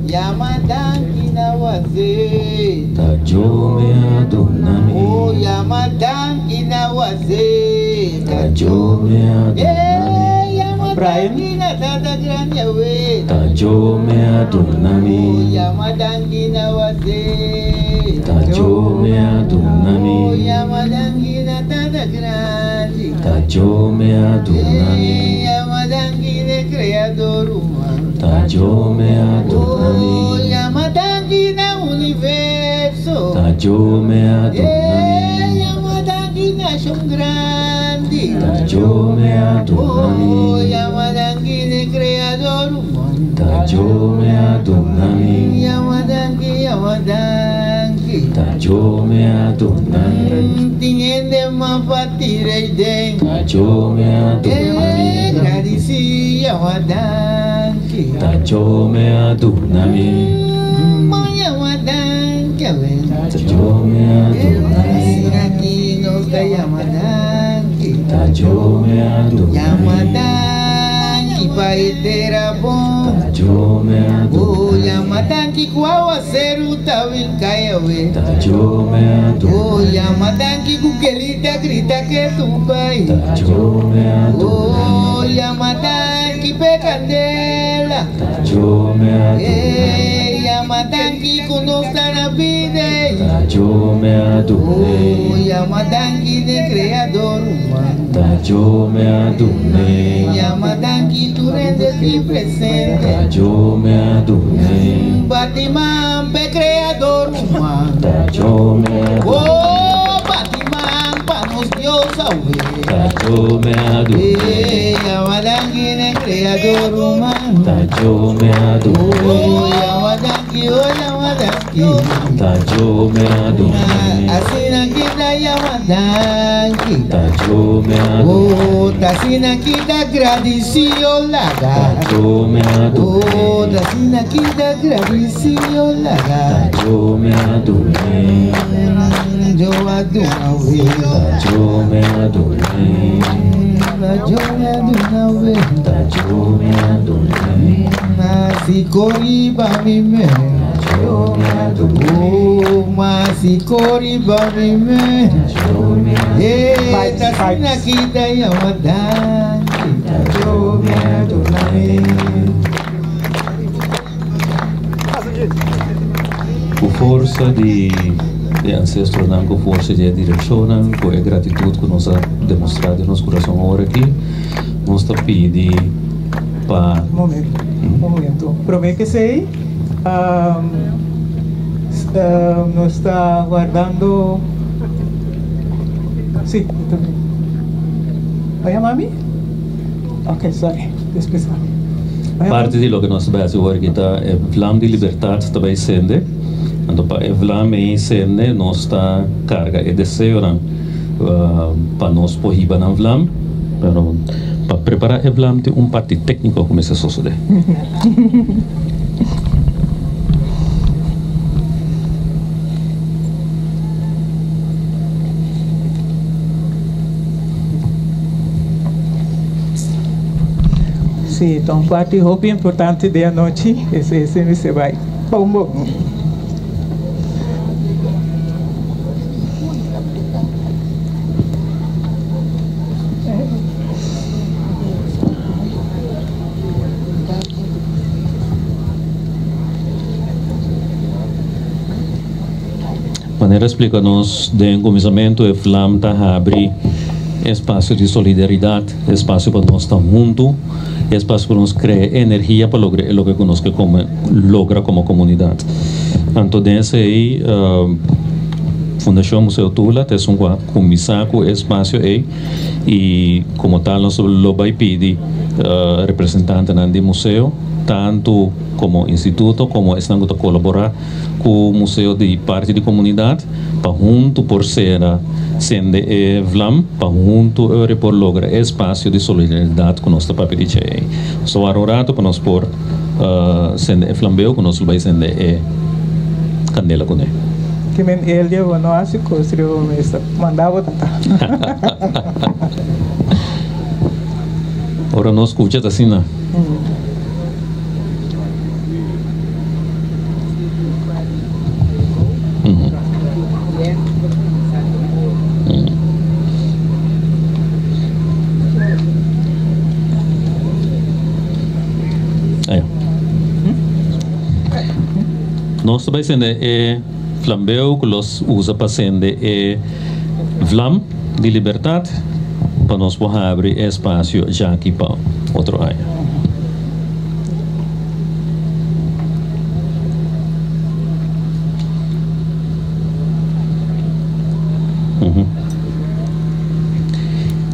Yamadanke na waze, Tajome Adonai. Oh Yamadanke na waze, Tajome Adonai. Yamadanke na tatagan yawe, Tajome Adonai. Yamadanke na waze, Tajome Adonai. Yamadanke na tatagan, Tajome Adonai. Yamadanke na creador humano, Tajome Adonai. Yamadanke na universo, Tajome Adonai. Yamadanke na chão grande, Tajome Adonai. Yamadanke na criador humano, Tajome Adonai. Yamadanke, Yamadanke, Tajome Adonai. Tingende mafatire den, Tajome Adonai. Gradisi Yamadanke, Tajome Adonai. Yamadanke, Tajome Adonai. Aqui nos da Yamadanke, Tajome Adonai. Yamadanke paetera bom, Tajome Adonai. oh Yamadanke qual a ser o tau em caiawe, Tajome Adonai. oh Yamadanke cuquelita grita que tu pai, Tajome Adonai. oh Yamadanke pecandela, Tajome Adonai. Yamadanke conosco na vida, Tajome oh Adonai. Yamadanke de criador humano, Tajo me adune. Yamadanki tu rende ti presente. Tajo me adune. Batiman pe creador humano. Tajo me adune. Oh, Batiman panos Dios awe. Tajo me adune. Yamadanki ne creador humano. Tajo me adune. Oh, Yamadanki, oh Yamadanki. Tajo me adune. Asina kita Yamadanki. Tajo me adune. Oh, tasina kita gradisio laga. Tajo me adune. Oh, tasina kita gradisio laga. Tajo me adune. Jo aduna we. Tajo me adune. Jo aduna we. Tajo me adune. Nasi kori bami me. Tajo me adune. Oh, masi kori bami me. Eh, tasina kita Yamadanki. Jo aduna we. Com força de ancestros, não com força de direção, com a gratitude que nós demonstrado em nosso coração agora aqui, nós está pedindo para... Momento. Promete que sei. Nos está guardando. Sí, también. ¿Vaya mami? Ok, sorry. Después. Parte de lo que nós vamos agora aqui está é Vlam de Liberdade também sendo. Então para Vlam e sendo nós está carga e desejo para nós porriba na Vlam, pero para preparar a Vlam tem parte técnico como se sucede. Sí, então parte roupa importante da noite, esse você vai. Bom. Maneira explica-nos de começamento é Vlam está abre espaço de solidariedade, espaço para nós estar juntos, espaço para nós criar energia para lograr o que nós logra como comunidade. Então, desse aí, Fundação Museu Tula tem começar com o espaço aí e como tal nós lo vai pedir representante do museu, tanto como instituto, como estão a colaborar com o museu de parte de comunidade, para junto por ser sendo Vlam, para junto por lograr espaço de solidariedade com nosso papel de cheio. Só arorado para nós por sendo Flambeu, que nós vai sendo candela com ele. Que men ele eu não acho que eu mandava tanta. Ora nós escuta assim, né? Nós também sendo Flambeu que nós usa para sender Vlam de Liberdade para nós poder abrir espaço já aqui para outro área.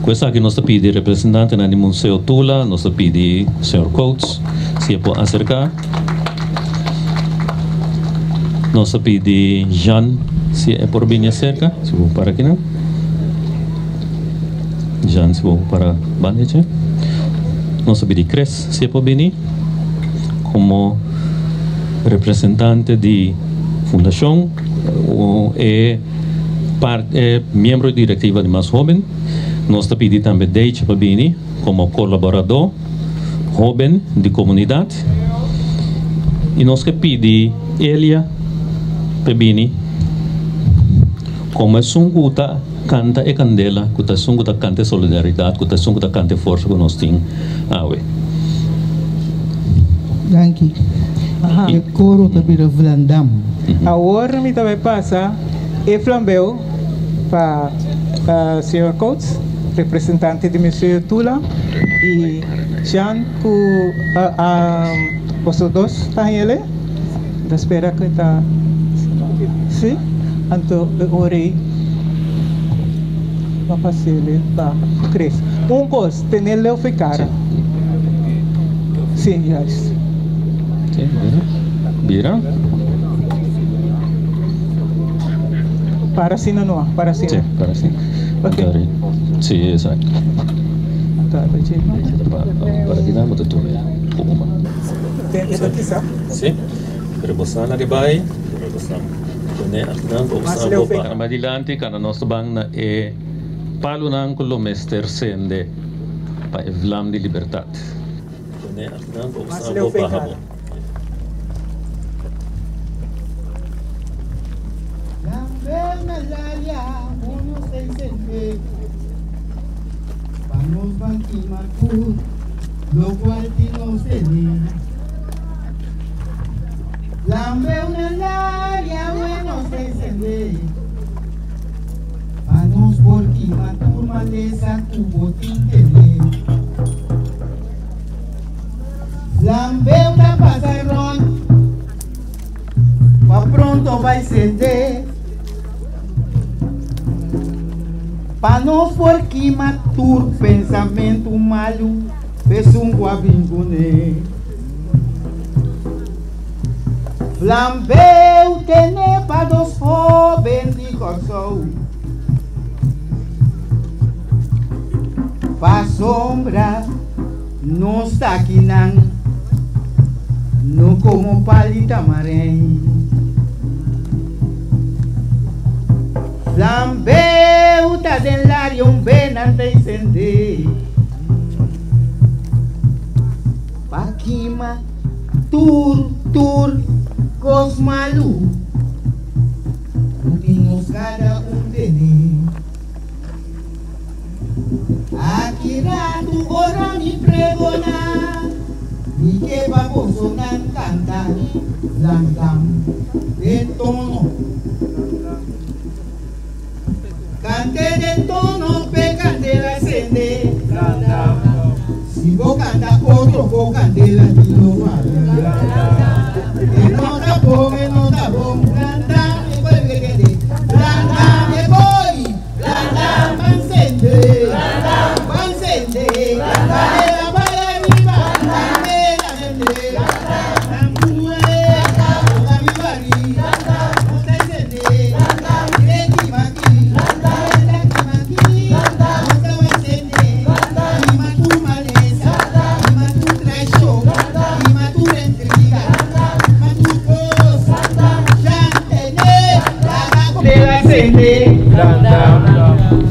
Questa aqui nós pedimos representante do Museu Tula, nós pedimos Sr. Coates, se pode acercar. Nós pedimos Jean, se é por vir cerca, se vou para aqui, não? Jean, se vou para Bandeja. Nós pedimos Cres, se é por vir, como representante de fundação, é membro diretiva de Mais Jovem. Nós pedimos também Deitch Babini, como colaborador jovem de comunidade. E nós pedimos Elia Pebini, como é sunguta canta e candela, que é sunguta canta solidariedade, que é sunguta canta força que nós temos. Danke. E coro também do Vlandam. Agora me também passa e Flambeu para Sr. Coates representante de Monsieur Tula y Jean, vosotros dos están ele, espera que está, sí, entonces orei, va a pasarle, va, crees, cosa, tenerle o ficar, sí, ya es. Sí, ¿vieron? Para si no, para si. Sí, para si. Okay. Sí, exacto. Para que nada, tú sí, pero vos na que vai, pero vos na mas dilante kana nós bang na palo nang kolomester sende pa evlam de libertad. Vamos banquimatur, lo cual nos tenía. Lambe una laria, bueno se encende. Vamos por quimatur, maleza, tu botín tener. Lambe una pasarrón, pa pronto va a encender. Pa não for que matur pensamento malo, fez guabingune. Flambeu tene para dos jovens de coração. Pa sombra, não está aqui não como palita marém. Flambeu tá dentro bem ante incender. Paquima, tur, cos malu. Temos cada tene. Aqui rato ora me pregona. Me que baboso nan canta. Langam, de tono. Cante de tono, pe candela sende. Si vos canta otro, vos candela y no vale. Que no tapó, blanda, me vuelve que de. Blanda, me voy. Blanda, van sende. Van sende. Candela para arriba. Candela sende. Tambue. Toda mi barriga. No te sende. Directi maqui.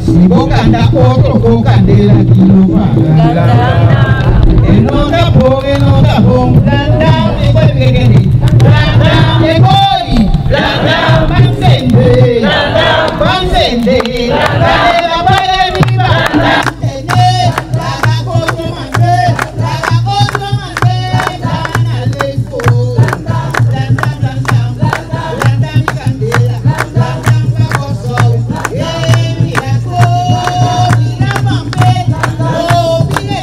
Si vos canta otro, vos candela aquí no va. No tapón, blanda, me vuelve que de. Blanda, me voy, blanda, van sende, van sende, candela para arriba, tener, la cosa más, gana leso, blanda, mi candela, blanda, gozo, mira, mira, mambe, oh, mire,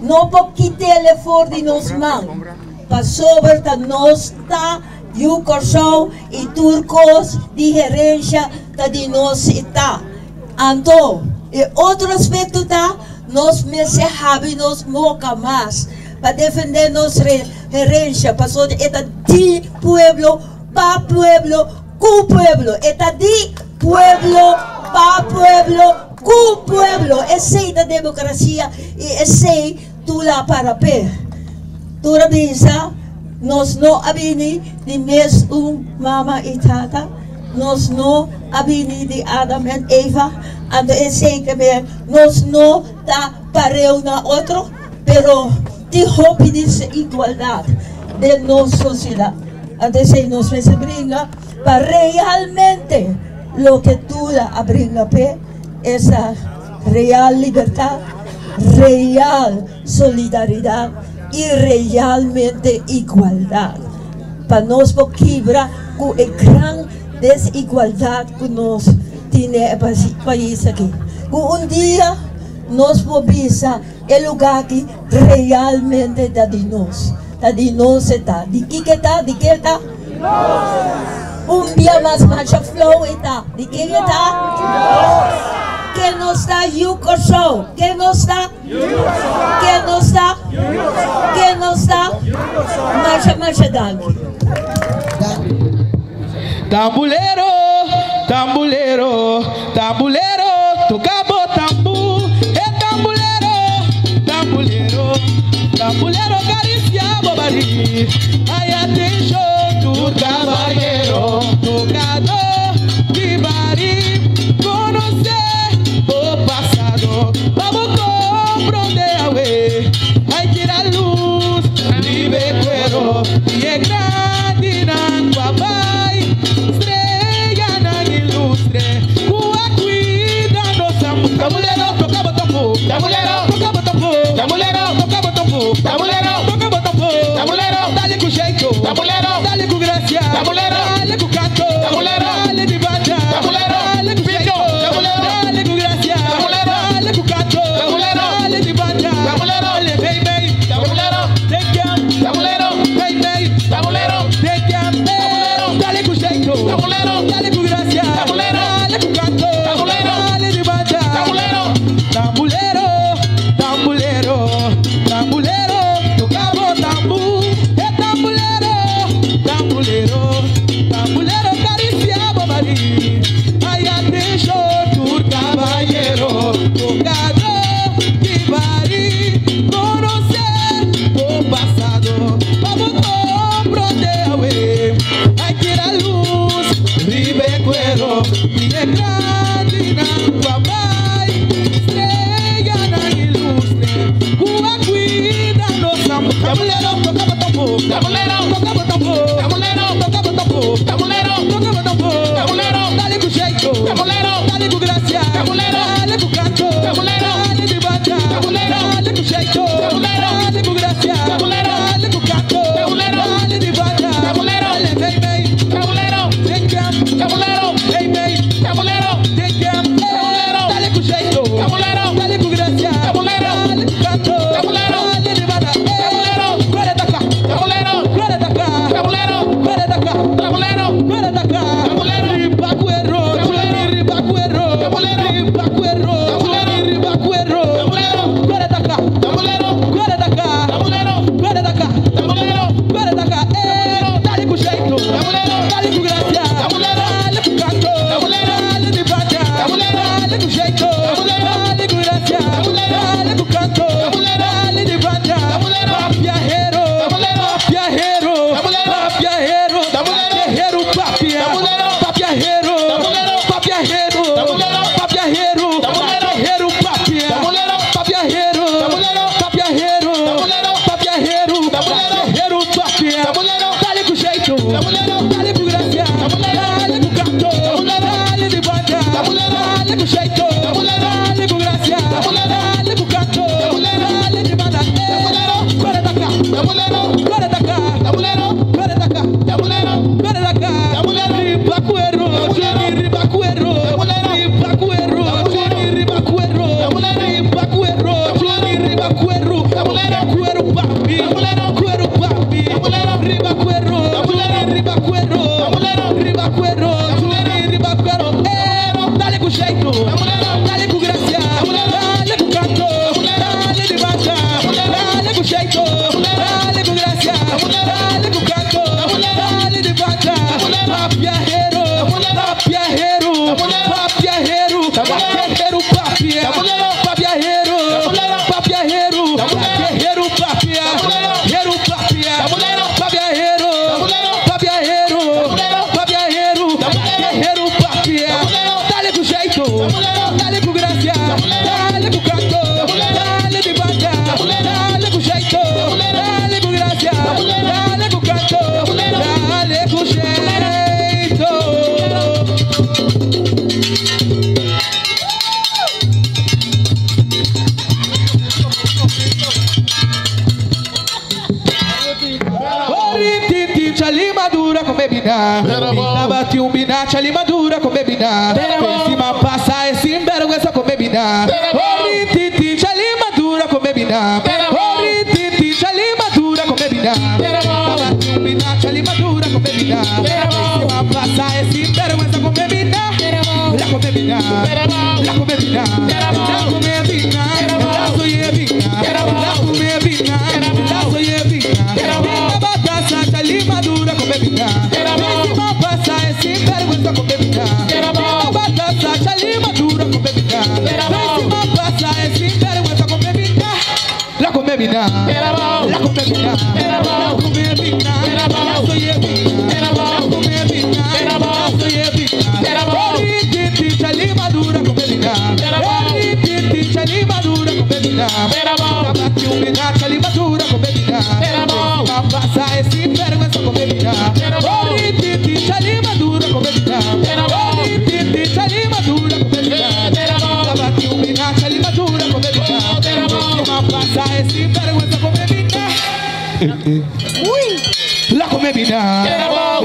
No po kitele for di nos man. Pasover ta nos ta Yukorsau y turcos di gerencia ta di nos ita. Anto, y otro aspecto ta nos mesejabinos moca más para defendernos gerencia. Pasó de esta di pueblo, pa pueblo, cu pueblo. Esta di pueblo, pa pueblo, cu pueblo. Ese da democracia y ese tu la para pe. Tu rabisa nos no abini di mes mama y tata. Nos no abini di Adam and Eva. Ando ese que me nos no da para una otro, pero te dice igualdad de nuestra sociedad. Ando ese nos brinda para realmente lo que tú la brinda pe, esa real libertad, real solidaridad y realmente igualdad. Para nos quebrar con la gran desigualdad que nos tiene el país aquí. Un día nos moviliza el lugar que realmente da de nos está. ¿De qué está? ¿De qué está? Un día más marcha flow está. ¿De qué está? ¿Qué nos da Yukorsau? ¿Qué nos da? ¿Qué nos da? ¿Qué nos da? Marcha danke. Tambulero, tambulero, tambulero, tocabo tambu, tambulero, tambulero. bari. Ay, atención, tu caballero, tocador de bari. Conocer o pasado, vamos comprender, güey. Hay que dar luz, libre cuero, y es grande, nan papai. Estrella, nan ilustre, cua cuida, nos amo. Tamulero, toca botambo, tamulero, toca botambo, tamulero, toca botambo, tamulero, toca botambo, tamulero, dale com jeito, tamulero, dale com gracia, tamulero, dale com canto, tamulero, dale de banda, tamulero, dale com jeito, tamulero, dale com gracia, tamulero, dale com canto, tamulero, dale de banda, tamulero, dale bem bem, tamulero, take em, tamulero, bem bem, tamulero, take em, tamulero, dale com jeito, tamulero, dale com gracia, tamulero, dale com canto, tamulero, dale de banda, tamulero, tambulero, tambulero, tambulero, tocamos tambu, é tambulero, tambulero, tambulero, cariciamos Mari. Ai, atenção, tu caballero, tocador de Mari. Conocer o passado, vamos comprender, güey. Ai, que a luz, vive cuero, vive grande, na papai. Estrella, na ilustre, cua cuida, nos amo. Tamulero, toca botambo, tamulero, toca botambo, tamulero, toca botambo, tamulero, toca botambo, tamulero, dale com jeito, tamulero, dale com gracia, tamulero, dale com canto, tamulero, dale de banda, tamulero, dale com jeito, tamulero, dale com gracia, tamulero, dale com canto, tamulero, dale de banda, tamulero, dale bem bem, tamulero, take em, tamulero, bem bem, tamulero, take em, tamulero, dale com jeito, tamulero, dale com gracia, tamulero, dale com canto, tamulero, dale de banda, tamulero, corre da cá, tamulero, corre da cá, tamulero, corre da cá, tamulero, corre da cá, tamulero, ribacuero, tamulero, ribacuero, tamulero, ribacuero, tamulero, ribacuero, tamulero, corre da cá, tamulero, corre da cá, tamulero, corre da cá, tamulero, corre da cá, dale com jeito, tamulero, dale com gracia, tamulero, dale com canto, tamulero, dale de banda, tamulero, dale com jeito, tamulero, dale com gracia, tamulero, dale com canto, tamulero, dale de banda, tamulero, papiajeiro, tamulero, papiajeiro, tamulero, papiajeiro, papiajeiro, papia, tamulero, papiajeiro, tamulero, papiajeiro, tamulero, papiajeiro, papiajeiro, papia, tamulero, papiajeiro, tamulero, papiajeiro, tamulero, papiajeiro, papiajeiro, papia, tamulero, dale com jeito, tamulero, dale com gracia, tamulero, dale com canto, tamulero, dale de banda, tamulero, dale com jeito, tamulero, dale com gracia, tamulero, dale com canto, tamulero, dale de banda, tamulero, corre da cá, tamulero, corre da cá, tamulero, corre da cá, tamulero, corre da cá, tamulero, ribacuero, ribacuero, tamulero, ribacuero, ribacuero, tamulero, ribacuero, ribacuero, tamulero, cuero papi, tamulero, cuero papi, tamulero, ribacuero, tamulero, ribacuero, tamulero, ribacuero, ribacuero, dale com jeito, dale com gracia, dale com canto, dale de banda, dale com jeito, dale com gracia, dale com canto, dale de banda, papiajeiro, papiajeiro, papiajeiro, papiajeiro, papia, papiajeiro, papiajeiro, papiajeiro, papia, papiajeiro, papia, papiajeiro, papiajeiro, papiajeiro, papiajeiro, papia, dale com jeito, dale com gracia, dale com canto, dale de banda, dale com jeito, dale com gracia, dale com canto, dale com jeito. Chali madura com bebida, mina bate bina, chali madura com bebida, em cima passa esse envergonha com bebida, ori titi, chali madura com bebida, ori titi, chali madura com bebida, bate bina, chali madura com bebida, em cima passa esse envergonha com bebida, la com bebida, la com bebida, la com bebida, la soy bebida, la com bebida, la soy bebida, batata, chali madura com bebida, em passa esse envergonha com bebida, batata, chali madura com bebida, em passa esse envergonha com bebida, la com comebina, la comebina, la comebina, soy evina, la comebina, soy evina, titi chali madura comebina, titi chali madura comebina, tabati umina chali madura comebina, pasa esse vergüenza comebina, titi chali madura comebina, titi chali madura comebina, tabati umina chali madura comebina, pasa esse vergüenza comebina. La comebina,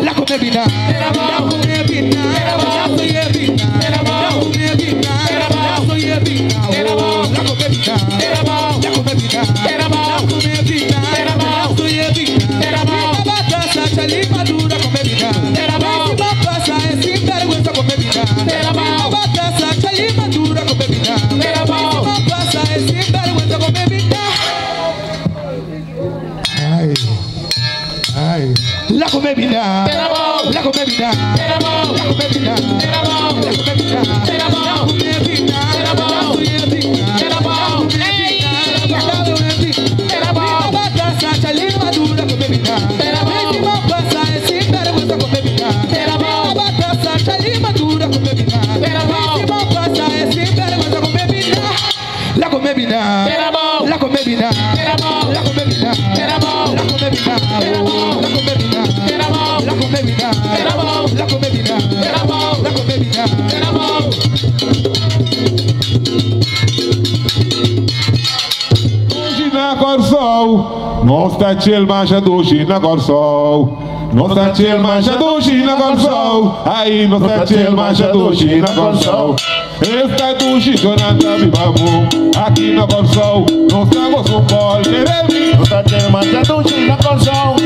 la comebina, la comebina, soy evina, la comebina, soy evina, la comebina, la comebina, la comebina, soy evina, batasa chali madura comebina, pasa esse vergüenza comebina, batasa chali madura comebina, pasa esse vergüenza comebina. La comebina, la comebina, la comebina, la comebina, la comebina, soy evina, la comebina, batasa chali madura comebina, pasa esse vergüenza comebina, batasa chali madura comebina, pasa esse vergüenza comebina. La comebina, la comebina, la comebina, la comebina, la comebina, la comebina, la comebina, la comebina. Hoje na Corsol, nós tá tchel mancha do na Corsol. Nós tá tchel mancha do na Corsol. Aí nós tá tchel mancha do na Corsol. Esta do Jonathan Bibabu, aqui na Corsol, nós estamos com bol querendo. Nós tá tchel mancha do na Corsol.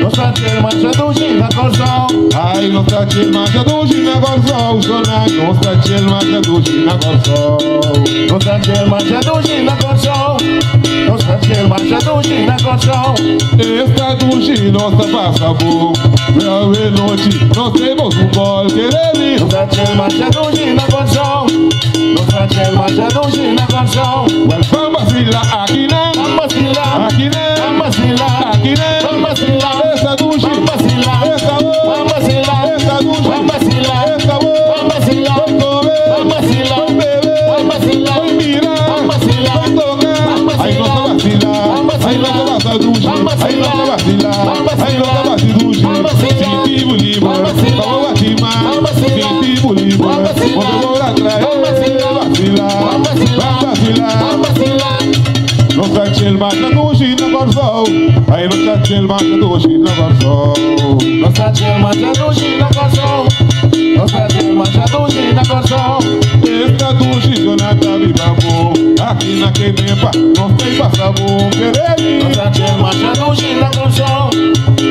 Nós tá tchel mancha do na Corsol. Aí nós tá tchel mancha do na Corsol, Jonathan, nós tá tchel mancha do na Corsol. Nós tá tchel mancha do na Corsol. Nós tá tchel mancha do na Corsol. Esta do nós tá passa bom. Meia noite, nós temos um bol querendo. Nós tá tchel mancha do na Corsol. Nós tá tchel mancha do na Corsol. Vamos vacilar aqui né? Vamos vacilar aqui né? Vamos vacilar aqui né? Vamos vacilar essa do vamos vacilar essa vamos vacilar essa do vamos vacilar essa vamos vacilar vamos vacilar vamos vacilar vai mirar vamos vacilar vai tocar aí nós tá vacilar aí nós tá vacilar aí nós tá vacilar aí nós tá vacilar senti livre vamos vacilar senti livre vamos embora atrás vacilar nós tá tchel mancha do na Corsol. Aí nós tá tchel mancha do na Corsol. Nós tá tchel mancha do na Corsol. Nós tá tchel mancha do na Corsol. Esta do Jonathan Bibabu, aqui na Quenepa, nós tem passa bom querendo. Nós tá tchel mancha do na Corsol.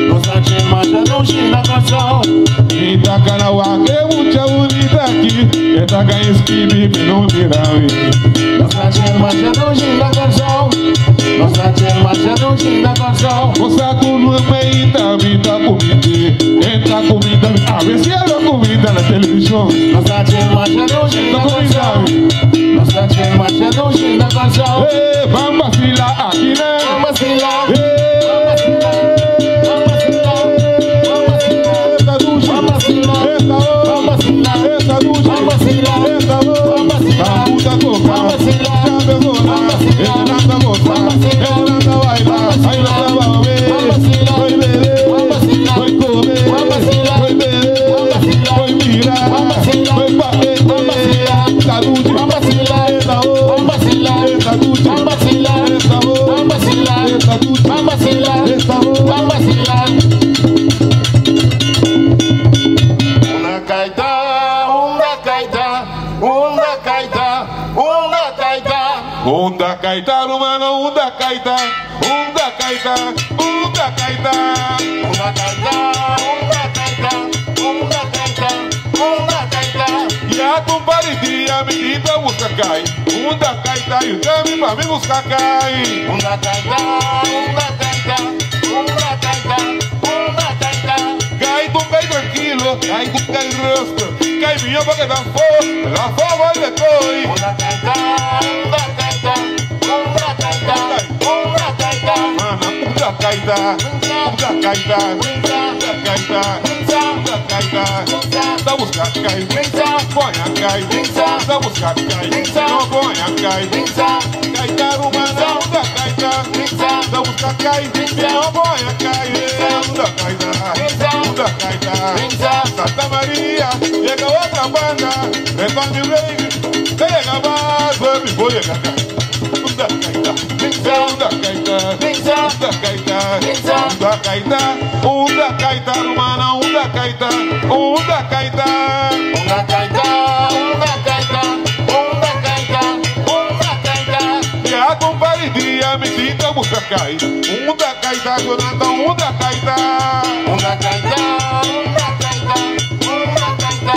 Nós tá tchel mancha do na Corsol. Itacanauá, que é muita bonita aqui. Itaca esquive, me não dirão. Nós tá tchel mancha do na Corsol. Nós tá tchel mancha do na Corsol. Você tudo é meio da vida comida. Entra comida, a ver se era comida na televisão. Nós tá tchel mancha do na Corsol. Nós tá tchel mancha do na Corsol. Vamos vacilar aqui né? Vamos vacilar. Unda kaita, rumano, unda kaita, unda kaita, unda kaita, unda kaita, unda kaita, unda kaita, unda kaita. Ya compadre dia me quita busca cai, unda kaita, e também para me buscar cai. Unda kaita, unda kaita, unda kaita, unda kaita. Cai tu cai tranquilo, cai tu cai rosto, cai minha porque dá fogo vai de coi. Unda kaita, unda kaita, unda kaita, unda da caita, da caita, da caita, da caita, da buscar cai, põe a cai, da buscar cai, não põe a cai, caita rumana, da caita, da buscar cai, não põe a cai, da caita, Santa Maria, chega outra banda, retorne o rei, chega mais, baby, vou chegar cá. Da caita, da caita, da caita, da caita, da caita, rumana, da caita, da caita, da caita, da caita, da caita, da caita. E a comparidinha me sinta busca cai, da caita, Jonathan, da caita, da caita, da caita, da caita,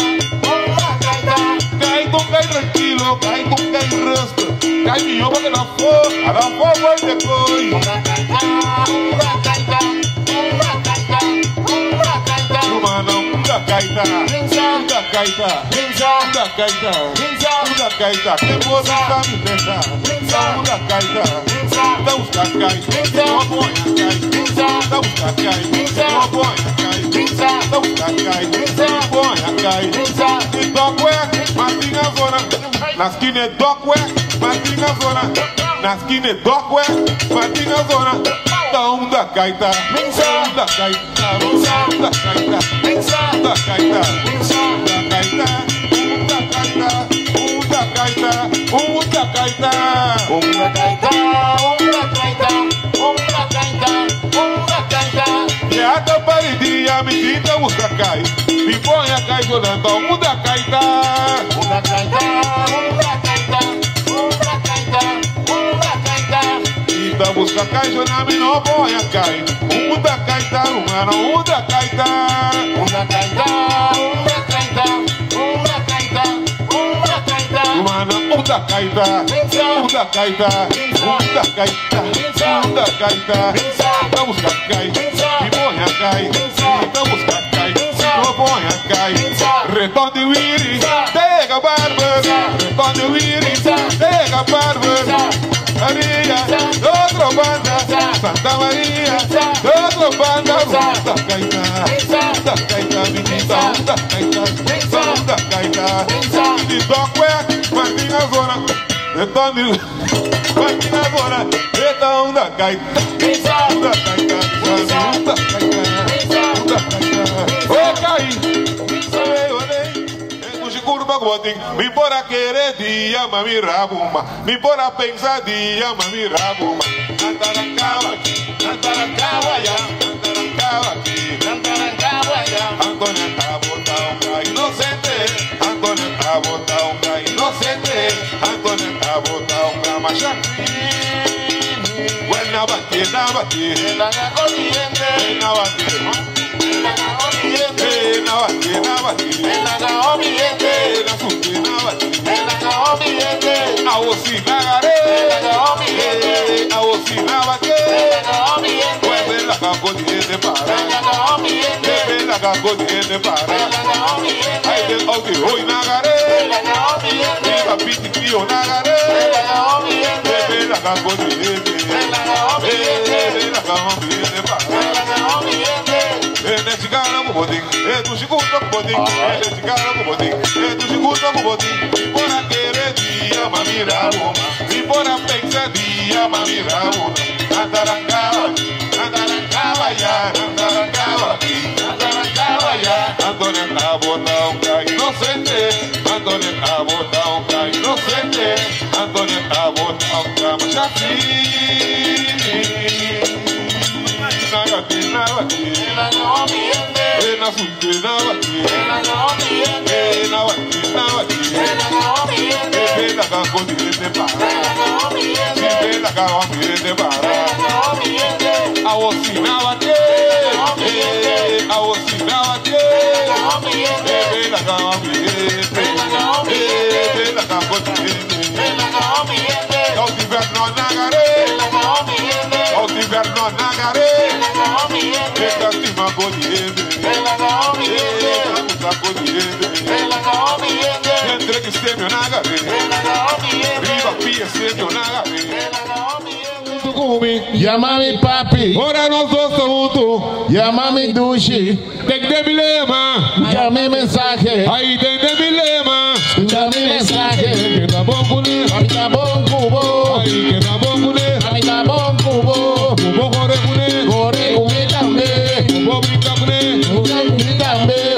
da caita. Cai com cai tranquilo, cai com cai rasta. Cai minho porque não for, a não for vai depois. Uma caita, Romana, uma caita, uma caita, uma caita, uma caita, que você tá me pensando, uma caita, dá uns cacais, uma boia cai, dá uns cacais, uma boia cai, dá uns cacais, uma boia cai, e toque, Martinha Zona, na esquina é toque. Martinha Zona, na esquina é doque, Martinha Zona, da caita, da caita, da caita, da caita, da caita, da caita, da caita, da caita, da caita, e a taparidinha me sinta busca cai, me põe a cai jogando da caita, da caita, da caita. Da busca cai, Jonami não boia cai. Da caita, Romana, da caita, da caita, da caita, da caita, da caita, Romana, da caita, da caita, da caita, da caita, da busca cai, e boia cai, da busca cai, não boia cai. Retorno de Wiri, pega barba, retorno de Wiri, pega barba. Maria, outra banda, Santa Maria, outra banda, da caita, menina, da caita, de doque, Martinha Zona, retorno, Martinha Zona, retorno da caita, da caita, da caita, ô caí. Me bora querer dia, mami rabuma. Me bora pensar dia, mami rabuma. Antaracaba aqui, Antaracaba ya, Antaracaba aqui, Antaracaba ya. Antônia bota inocente, Antônia bota inocente, Antônia bota machacrini. Buena bate, na bate, na corriente, na bate. Tu segundo bodim, esse cara no bodim, tu segundo bodim. Me bora querer dia, mami rabuma. Me bora pensar dia, mami rabuma. Antaracaba, Antaracaba ya, Antaracaba aqui, Antaracaba ya. Antônia bota cai inocente, Antônia bota cai inocente, Antônia bota machacrini. Na sulte na bati, na bati, la cago de para, si la cago de para, a ocina bati, a ocina bati, la cago de la cago de Altiverno nagare, Altiverno nagare, esta tima godiende. Entre que se me nagare, riba pia se me nagare. kumi. Llama mi papi. Ora nós dois juntos. Llama mi dushi. Tem que ter dilema. Escucha mi mensaje. Aí tem que ter dilema. Escucha mi mensaje. Que tá bom com ele. A mí tá bom cubo. Aí que tá bom com ele. A mí tá bom cubo. Cubo corre com ele. Corre com ele também. Cubo brinca com ele. Cubo com ele também.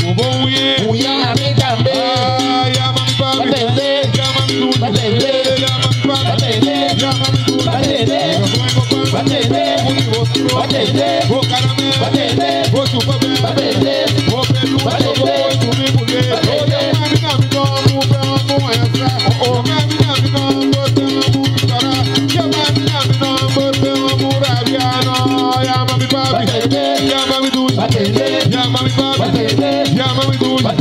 Cubo uye. Uye a mí também. Ai, ama mi papi. Batende. Llama mi dulce. Batende. Llama mi papi. Batende. Llama mi dulce. Batende. Batende. Batende. Vou caramelo. Batende. Vou chupa bem. Batende. Vou peludo. Vou subir mulher. Vou caminhar no amo pra amo essa. Vou caminhar no amo pra amo para. Vou caminhar no amo pra amo rabiano. Llama mi papi. Llama mi dulce. Llama mi papi. Llama mi dulce.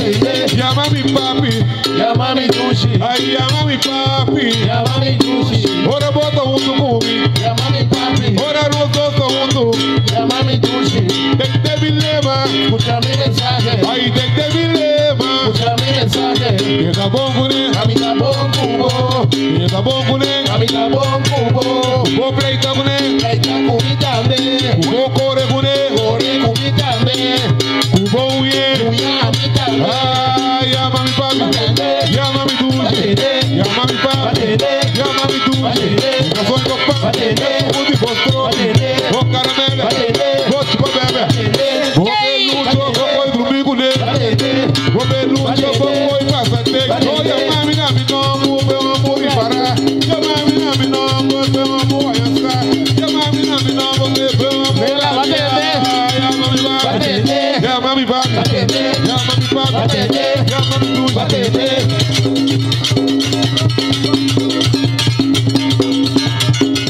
Llama mi papi. Llama mi dushi. Ay, llama mi papi. Llama mi dushi. Ora bota junto comigo. Llama mi papi. Ora nós dois juntos. Llama mi dushi. Tem que ter dilema. Escucha mi mensaje. Aí tem que ter dilema. Escucha mi mensaje. Que tá bom com ele. A mí tá bom cubo. Que tá bom com ele. A mí tá bom cubo. Vou pleita com ele. Pleita com ele também. Vou correr com ele. Corre com ele também. Vou uye. Uye a mí também. Ai, llama mi papi. Llama mi dulce. Llama mi papi. Llama mi dulce. Eu sou teu papi. Vou de vostro. Vou caramelo. Vou chupa bebê. Vou peludo. Vou dormir com ele. Vou peludo. Vou passar tempo. Vou chamar minha nome. Vou amor e parar. Chamar minha nome. Vou amor e ansar. Chamar minha nome. Vou amor e parar. Llama mi papi. Llama mi papi. Llama mi papi. Llama mi dulce.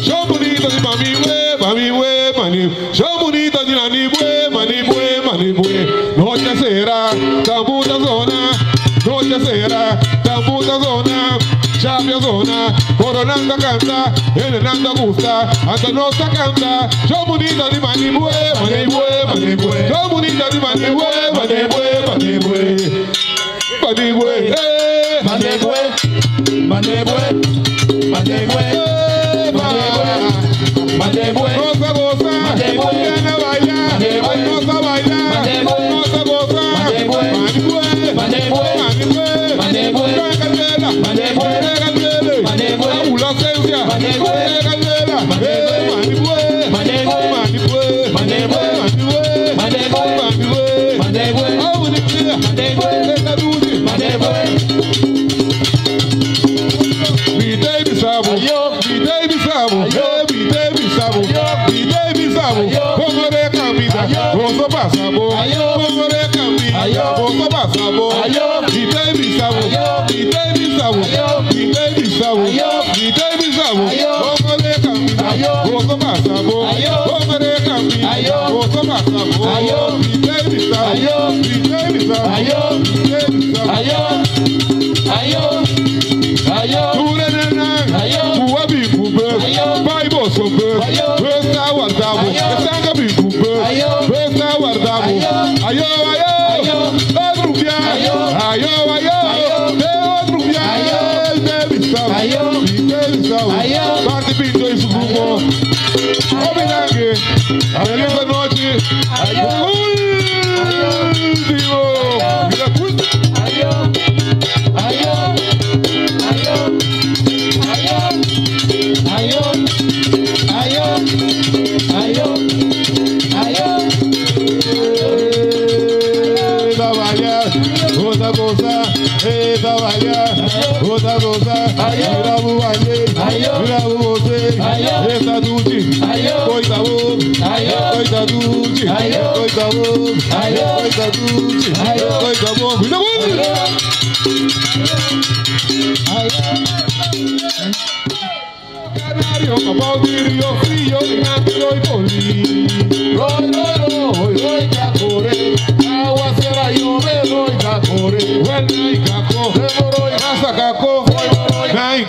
Show bonito de mami bue, mani. Show bonito de nani bue, mani bue. Noche será, tamuta zona. Noche será, tamuta zona. Chapia zona, coronando canta, enenando gusta, hasta no se canta. Show bonito de mani bue, mani bue. Show bonito de mani bue, mani bue. Mani bue, mani bue. Mani bue. Goza, goza, viene a bailar, goza a bailar, goza, goza, mani bue, candela, la ausencia, candela,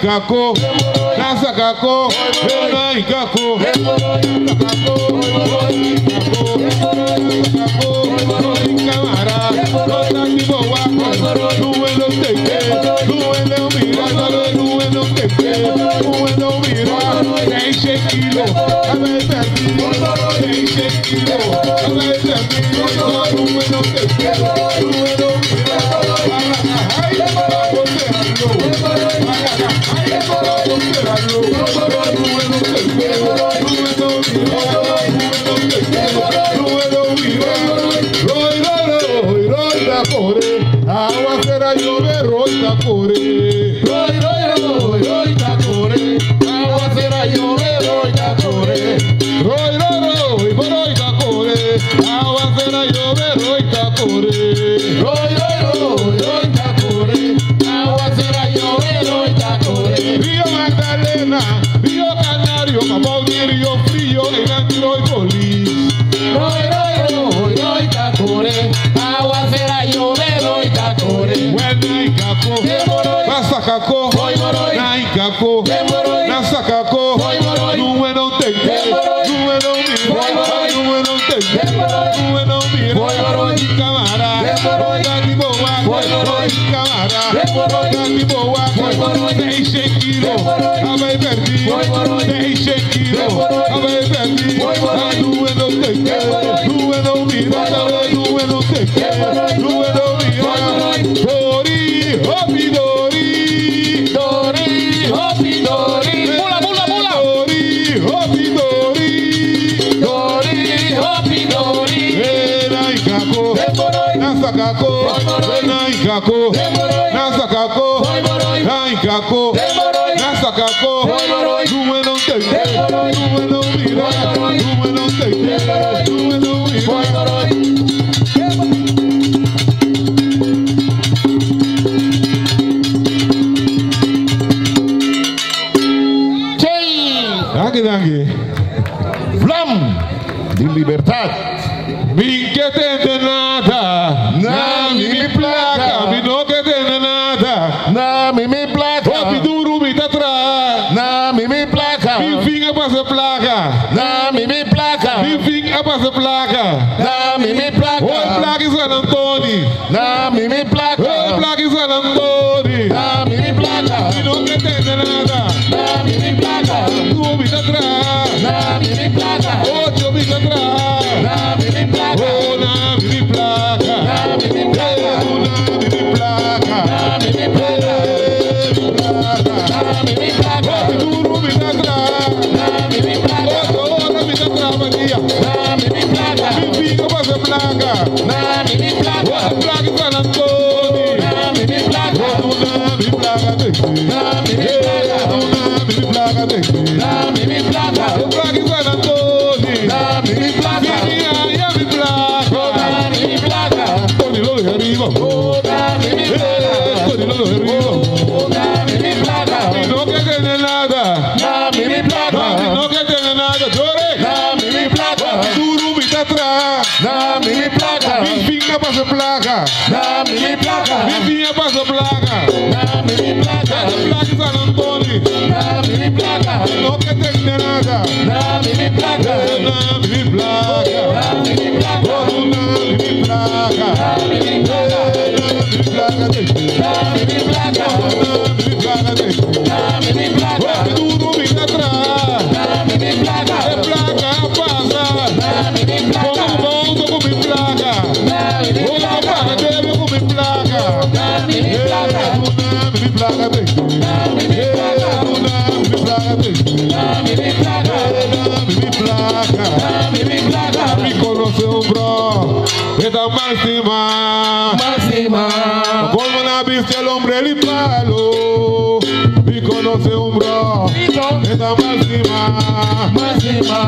Kako, nasa kako, nai kako, camara, no tanto boa, no teke, no mira, no teke, no mira, 10 kilos, Aguacera llover, roy tacore. Roy, roy, roy, roy tacore. Aguacera llover, roy tacore. Roy, roy, roy, roy tacore. Aguacera llover, roy tacore. Roy, roy, roy, roy tacore. Aguacera llover, roy tacore. Río Magdalena, Río Canario, Capaudir, Río Frío, el Antiro y Polis. Roy, roy, roy, roy tacore. Aguacera llover, roy tacore. Naikako, Nasakako, Naikako, Nasakako, Nueno Teke, Nueno Mira, Nueno Teke, Nueno Mira, Camara, Gati Boa, Camara, Gati Boa, Deixe Kiro, Abai Perdi, Deixe Kiro, Abai Perdi, Nueno Teke, Nueno Mira, Nueno Teke, Nueno Mira, Hopi Dori, Dori, Hopi Dori, Mula, Mula, Mula, Dori, Hopi Dori, Dori, Hopi Dori, Naikako, Nasakako, Naikako, Nasakako, Naikako, Nasakako, Nueno Teke, Nueno Mira, Nueno Teke, Nueno Mira. Danke. Vlam de Libertad. Mi que te nada, na mi placa, mi no que te nada, na mi placa, Hopi duro mi tatra, na mi placa, mi fin a pase placa, na mi placa, mi fin a pase placa, na mi placa, o placa is San Antoni, na mi placa, o placa is San Antoni, na mi placa, mi no que te nada, na mi placa, tu mi tatra, na mi placa, ocho mi tatra, na mi placa, oh na mi placa, na mi placa, na mi placa, na mi placa, Hopi duro mi tatra, na mi placa, ocho mi tatra Maria, na mi placa, mi fin a pase placa, na mi placa, o placa is San Antoni, na mi placa, na mi placa de, na mi placa, na mi placa de, na mi placa, o placa is San Antoni, na mi placa, ya mi placa, na mi placa, Tony lo de arriba, na mi placa, Tony lo de arriba, na mi placa, mi no que tiene nada, na mi placa, mi no que tiene nada, llore, na mi placa, duro mi tatra, na mi placa, mi fin a pase placa, na mi placa, mi fin a pase placa, na mi placa, mi placa is San Antoni, na mi placa, mi no que tiene nada, na mi placa, na mi placa, na mi placa, oh na mi placa, na mi placa, mi placa de, na mi placa, mi placa de, na mi placa, duro mi tatra, na mi placa, placa pasa, na mi placa, como con mi placa, na mi una placa, placa debe con mi placa, na mi placa, una mi placa de, na mi placa, una mi placa de, na mi placa, mi placa, na mi placa, mi conoce un bro, esta máxima, máxima, como una bestia el hombre el palo, mi conoce un bro, esta máxima, máxima,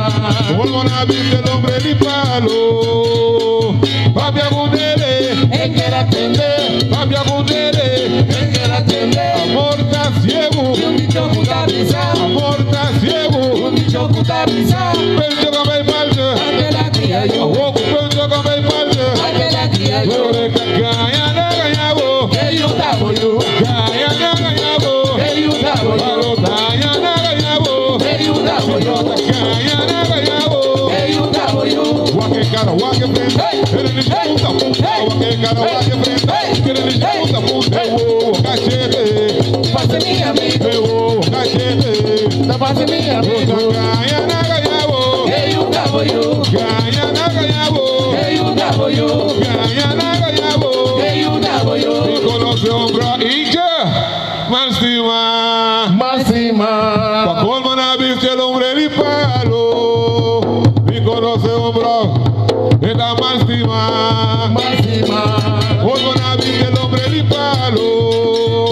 como una bestia el hombre el palo, papi agundele, en que la tende, papi agundele, en que la tende, amor está ciego, un dicho puta brisa, amor está ciego, un dicho puta brisa, pencho que me falta, que la cría yo, ojo pencho que me falta, que la cría yo, llore cagaya na gayabo, que yo tabo yo, cagaya na gayabo, que yo tabo yo, barotaya na gayabo, que yo tabo yo, cagaya na gayabo, que yo tabo yo, wake cara wake frente, eres ni punta punta, wake cara wake frente, eres ni punta punta, wo cachete, pase mi amigo, wo cachete, pase mi amigo, cagaya na gayabo, que yo Gayana Gayabo, Gayudaboyo, Gayana Gayabo, Gayudaboyo, y conoce hombra y que Mastima, pa' colmo na viste el hombre ni palo, y conoce hombra, esta Mastima, colmo na viste el hombre ni palo,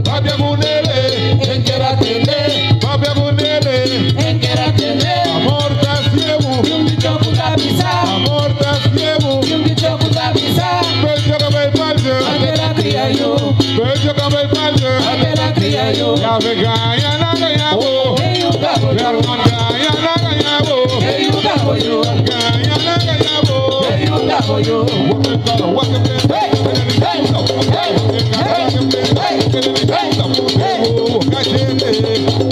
papi agunele, en que la tiene, papi agunele, en que la tiene, amor ta ciego, y un bicho puta pisa, amor ta ciego, y un bicho puta pisa, pecho que me palce, a que la cría yo, pecho que me palce, a que la cría yo, ya ve Gayana Gayabo, Gayudaboyo, Gayana Gayabo, Gayudaboyo, Gayana Gayabo, Gayudaboyo,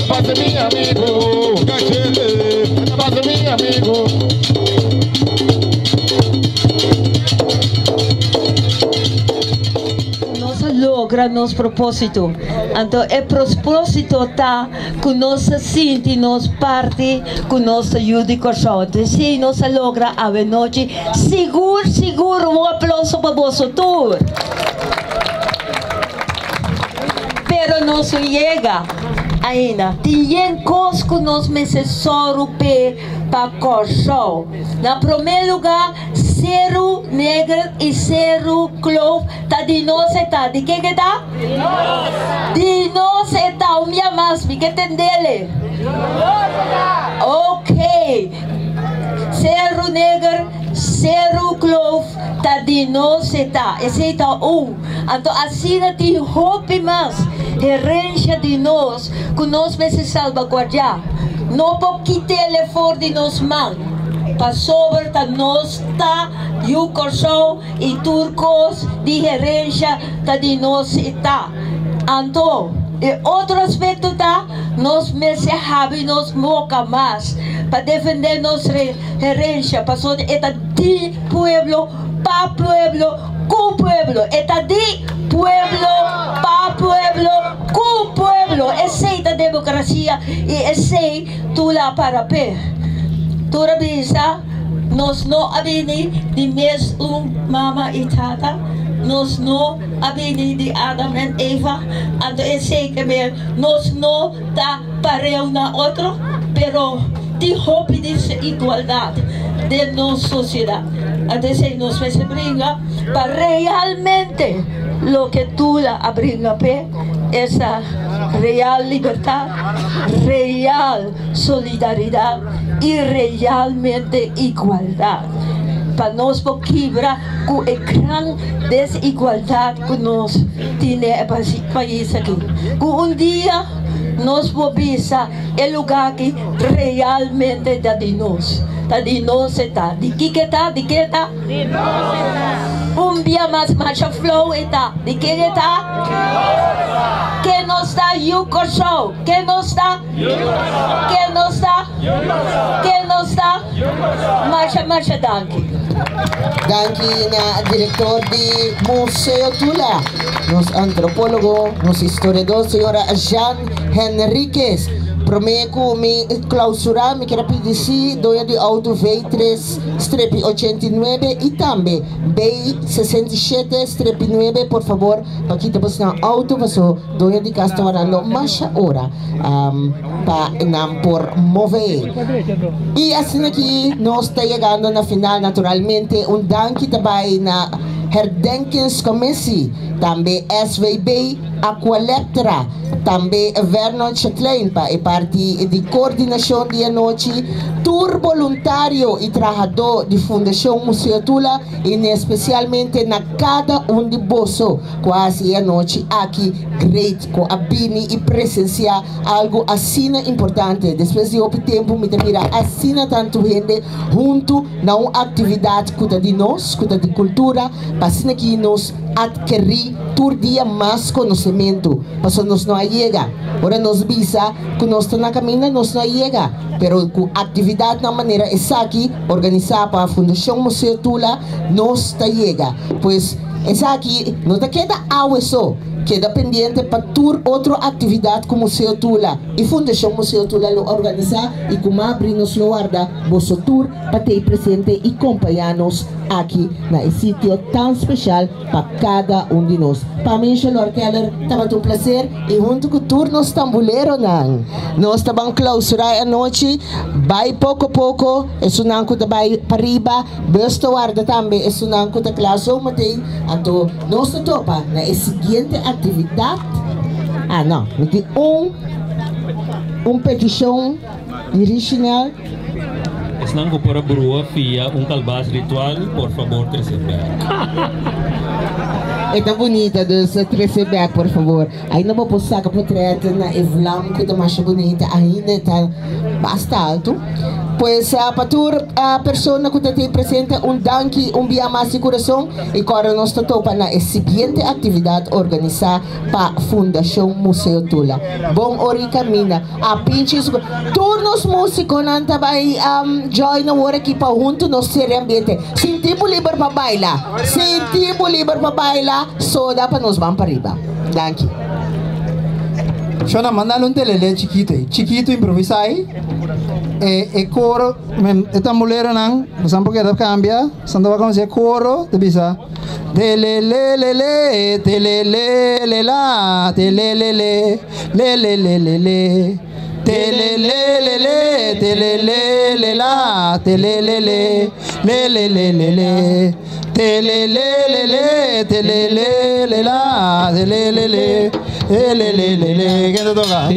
pase mi amigo, pase mi amigo. Logra nos propósito. Então, é propósito tá que nós sente nos parte que nós ajuda e coração. Então, se nós logra a noite, seguro um aplauso para você todos. Pero não chega ainda. Tem coisas que nós necessitamos para coração. Na primeiro lugar, zero negro e zero clove tá de nós tá de que tá? De nós tá o minha mais me que entendele. Ok. Zero negro, zero clove tá de nós tá. Esse tá Então assim tem hope mais herência de nós que nós precisamos salvaguardar. Não pode quitar fora de nós mãos. Para sobre nós tá e o coração e turcos de herência tá de nós tá. Então, outro aspecto tá nós mesmo nos moca mais para defender nossa herência, para sobre eta de pueblo, pa pueblo, com pueblo, eta de pueblo, pa pueblo, com pueblo. Essa é a democracia e essa é tula para pé. Tura bisa, nós não abini de mesmo mama e tata, nós não abini de Adam e Eva, então esse que nós não tá pareu na outro, pero de hope de igualdade de nossa sociedade. Então esse nós se brinca para realmente lo que tu la abringa pe esa real libertad, real solidaridad y realmente igualdad. Para nos quebrar con la gran desigualdad que nos tiene el país aquí. Un día nos moviliza el lugar que realmente está de nos. Está de nos está. ¿De qué está? ¿De qué está? De nos está. Un día más marcha flow está. ¿De qué está? ¿Qué nos está? Yuko Show. ¿Qué nos está? ¿Qué nos está? ¿Qué nos está? Marcha danke. Danke na director de Museo Tula, nos antropólogo, nos historiador, señora Jean Henriquez. Prometo me clausurar, me quero pedir se doia de auto V3-89 e também B67-9, por favor, para que depois na auto passo doia de Castorano mais hora para não por mover. E assim aqui nós está chegando na final, naturalmente, danke também na herdenkingscommissie, também SVB, Aqualectra, também Vernon Chatelain, para a parte de coordenação de noite, tour voluntário e trabalhador de Fundação Museu Tula, e especialmente na cada de bolso, quase a noite aqui, great, com a Bini e presenciar algo assim importante. Depois de outro tempo, me mira assim tanto gente junto na uma atividade que de nós, que de cultura, para assim que nós adquirir todo dia mais conhecimento, para nós não chega. Agora nós visa que nós estamos na caminho, nós não chega, pero com atividade na maneira essa aqui organizada para a Fundação Museu Tula, nós está chega. Pois Esa aquí no te queda agua eso. Queda pendiente para tour otra actividad como Museo Tula. Y Fundación Museo Tula lo organiza y como abrimos lo guarda vos tour para te presente y acompañarnos aquí en el sitio tan especial para cada uno de nosotros. Para mí, Lord Keller, estaba un placer y junto con turnos tambuleros nos estaban clausurar anoche, vai poco a poco, es un anco de vai para arriba, besto guarda también, es un anco de clase o matei, anto nos topa na siguiente actividad. Ah não, tem petição original. Estão por a brua fia calbaz ritual, por favor, receber. Está bonita, dus receber, por favor. Ainda vou postar a portrait na Evlam, que está mais bonita, ainda está bastante alto. Pues para a pessoa que te presenta danke, via mais de coração e agora nós topa na seguinte atividade organizada para a Fundação Museu Tula. Bom hora caminha, a pinches turnos músicos não vai join agora aqui para junto no ser ambiente. Sem tempo livre para bailar, sem tempo livre para bailar, só dá para nós vamos para riba. Danke. Shona mandalo telele chiquito improvisai e coro esta mulher não sampo que deve cambiar sando vai começar coro te bisa telele telele la telele lelelele telele telele la telele lelelele telele telele la telele lelelele que te toca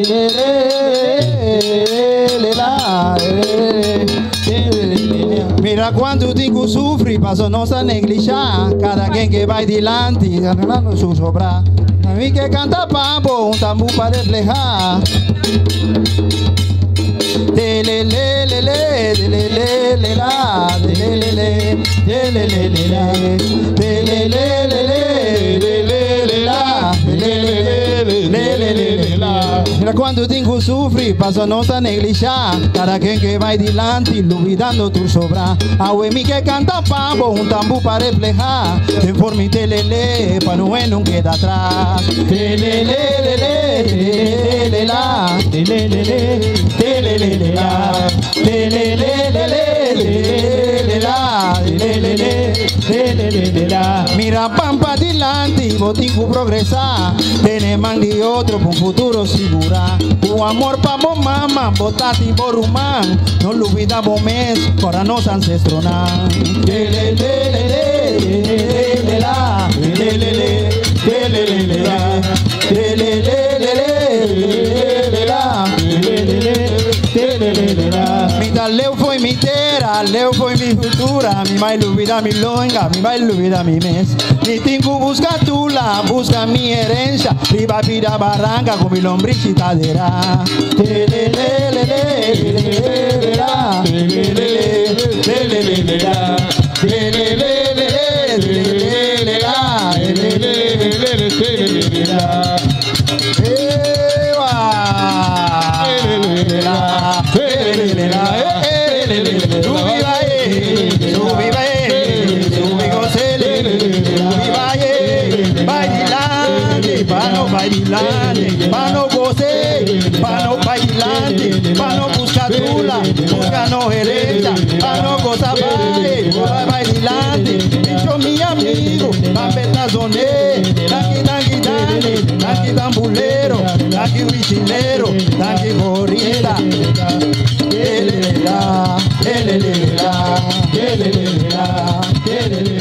mira quanto tempo sofre passo nossa neglijar cada quem que vai dilante ganhando su sobra a mim que canta pampo tambu para reflejar telelelele la telelele mira quanto tempo sofre passa nossa neglijar cada quem que vai dilante duvidando tu sobra a mi que canta pambo tambu para reflejar informe telele para não queda atrás telelelele la telelele telelele la telelele la telelele la mira pampa dilante botico progresar tenemos de otro con futuro segura o amor pa bo mama botati borumán no lo olvidamos mes para nos ancestros telelele la telelele telelele la telelele la leu foi mi terra, leu foi mi futura, mi vai luvida mi longa, mi vai luvida mi mes. Mi tingu busca tula, busca mi herencia, riba pira barranca con mi lombricita de ra. Pano gozé, pano bailante, pano busca tula, busca no herencia, pano goza bailante, bicho mi amigo, papeta zone, tanqui tanqui dale, tanqui tambulero, tanqui huichilero, tanqui gorrita,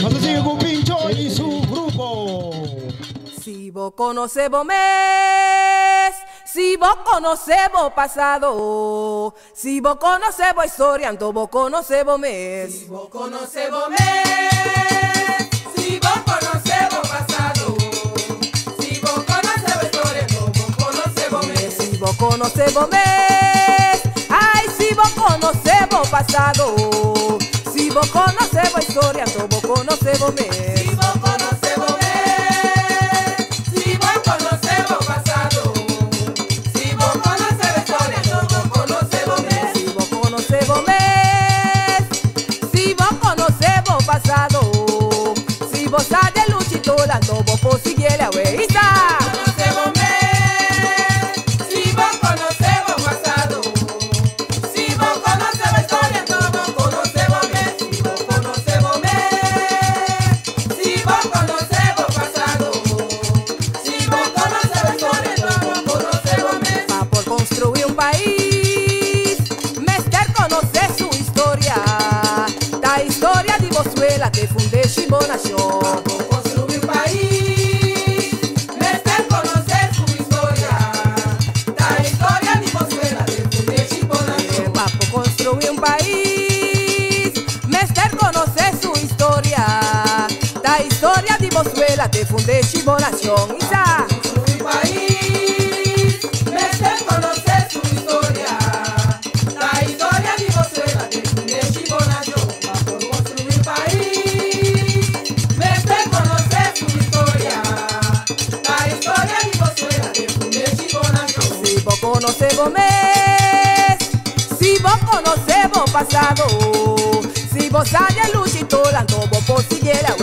Vamos a seguir con Pincho y su grupo. Si vos conocemos mes, si vos conocemos pasado, si vos conocemos historia, entonces vos conocemos mes. Si vos conocemos mes, si vos conocemos pasado, si vos conocemos historia, entonces vos conocemos mes. Si vos conocemos mes, ay, si vos conocemos pasado, si vos conocemos historia, entonces vos conocemos mes. Si vos conocemos mes. Si vos sabes luchito Bosuela te fundé Chimbo Nación. Construir un país, merecer conocer su historia. La historia de Bosuela te fundé Chimbo Nación. Papo construir un país, merecer conocer su historia. La historia de Bosuela te fundé Chimbo Nación. Isa. Construir un país, merecer conocer su historia. La historia de Bosuela te fundé Chimbo Nación. Construir país, merecer conocer su historia. La historia de Bosuela te fundé Chimbo Nación. Si vos conocemos mes, si vos conocemos pasado, si vos hayas luchito, la no vos posiguiera.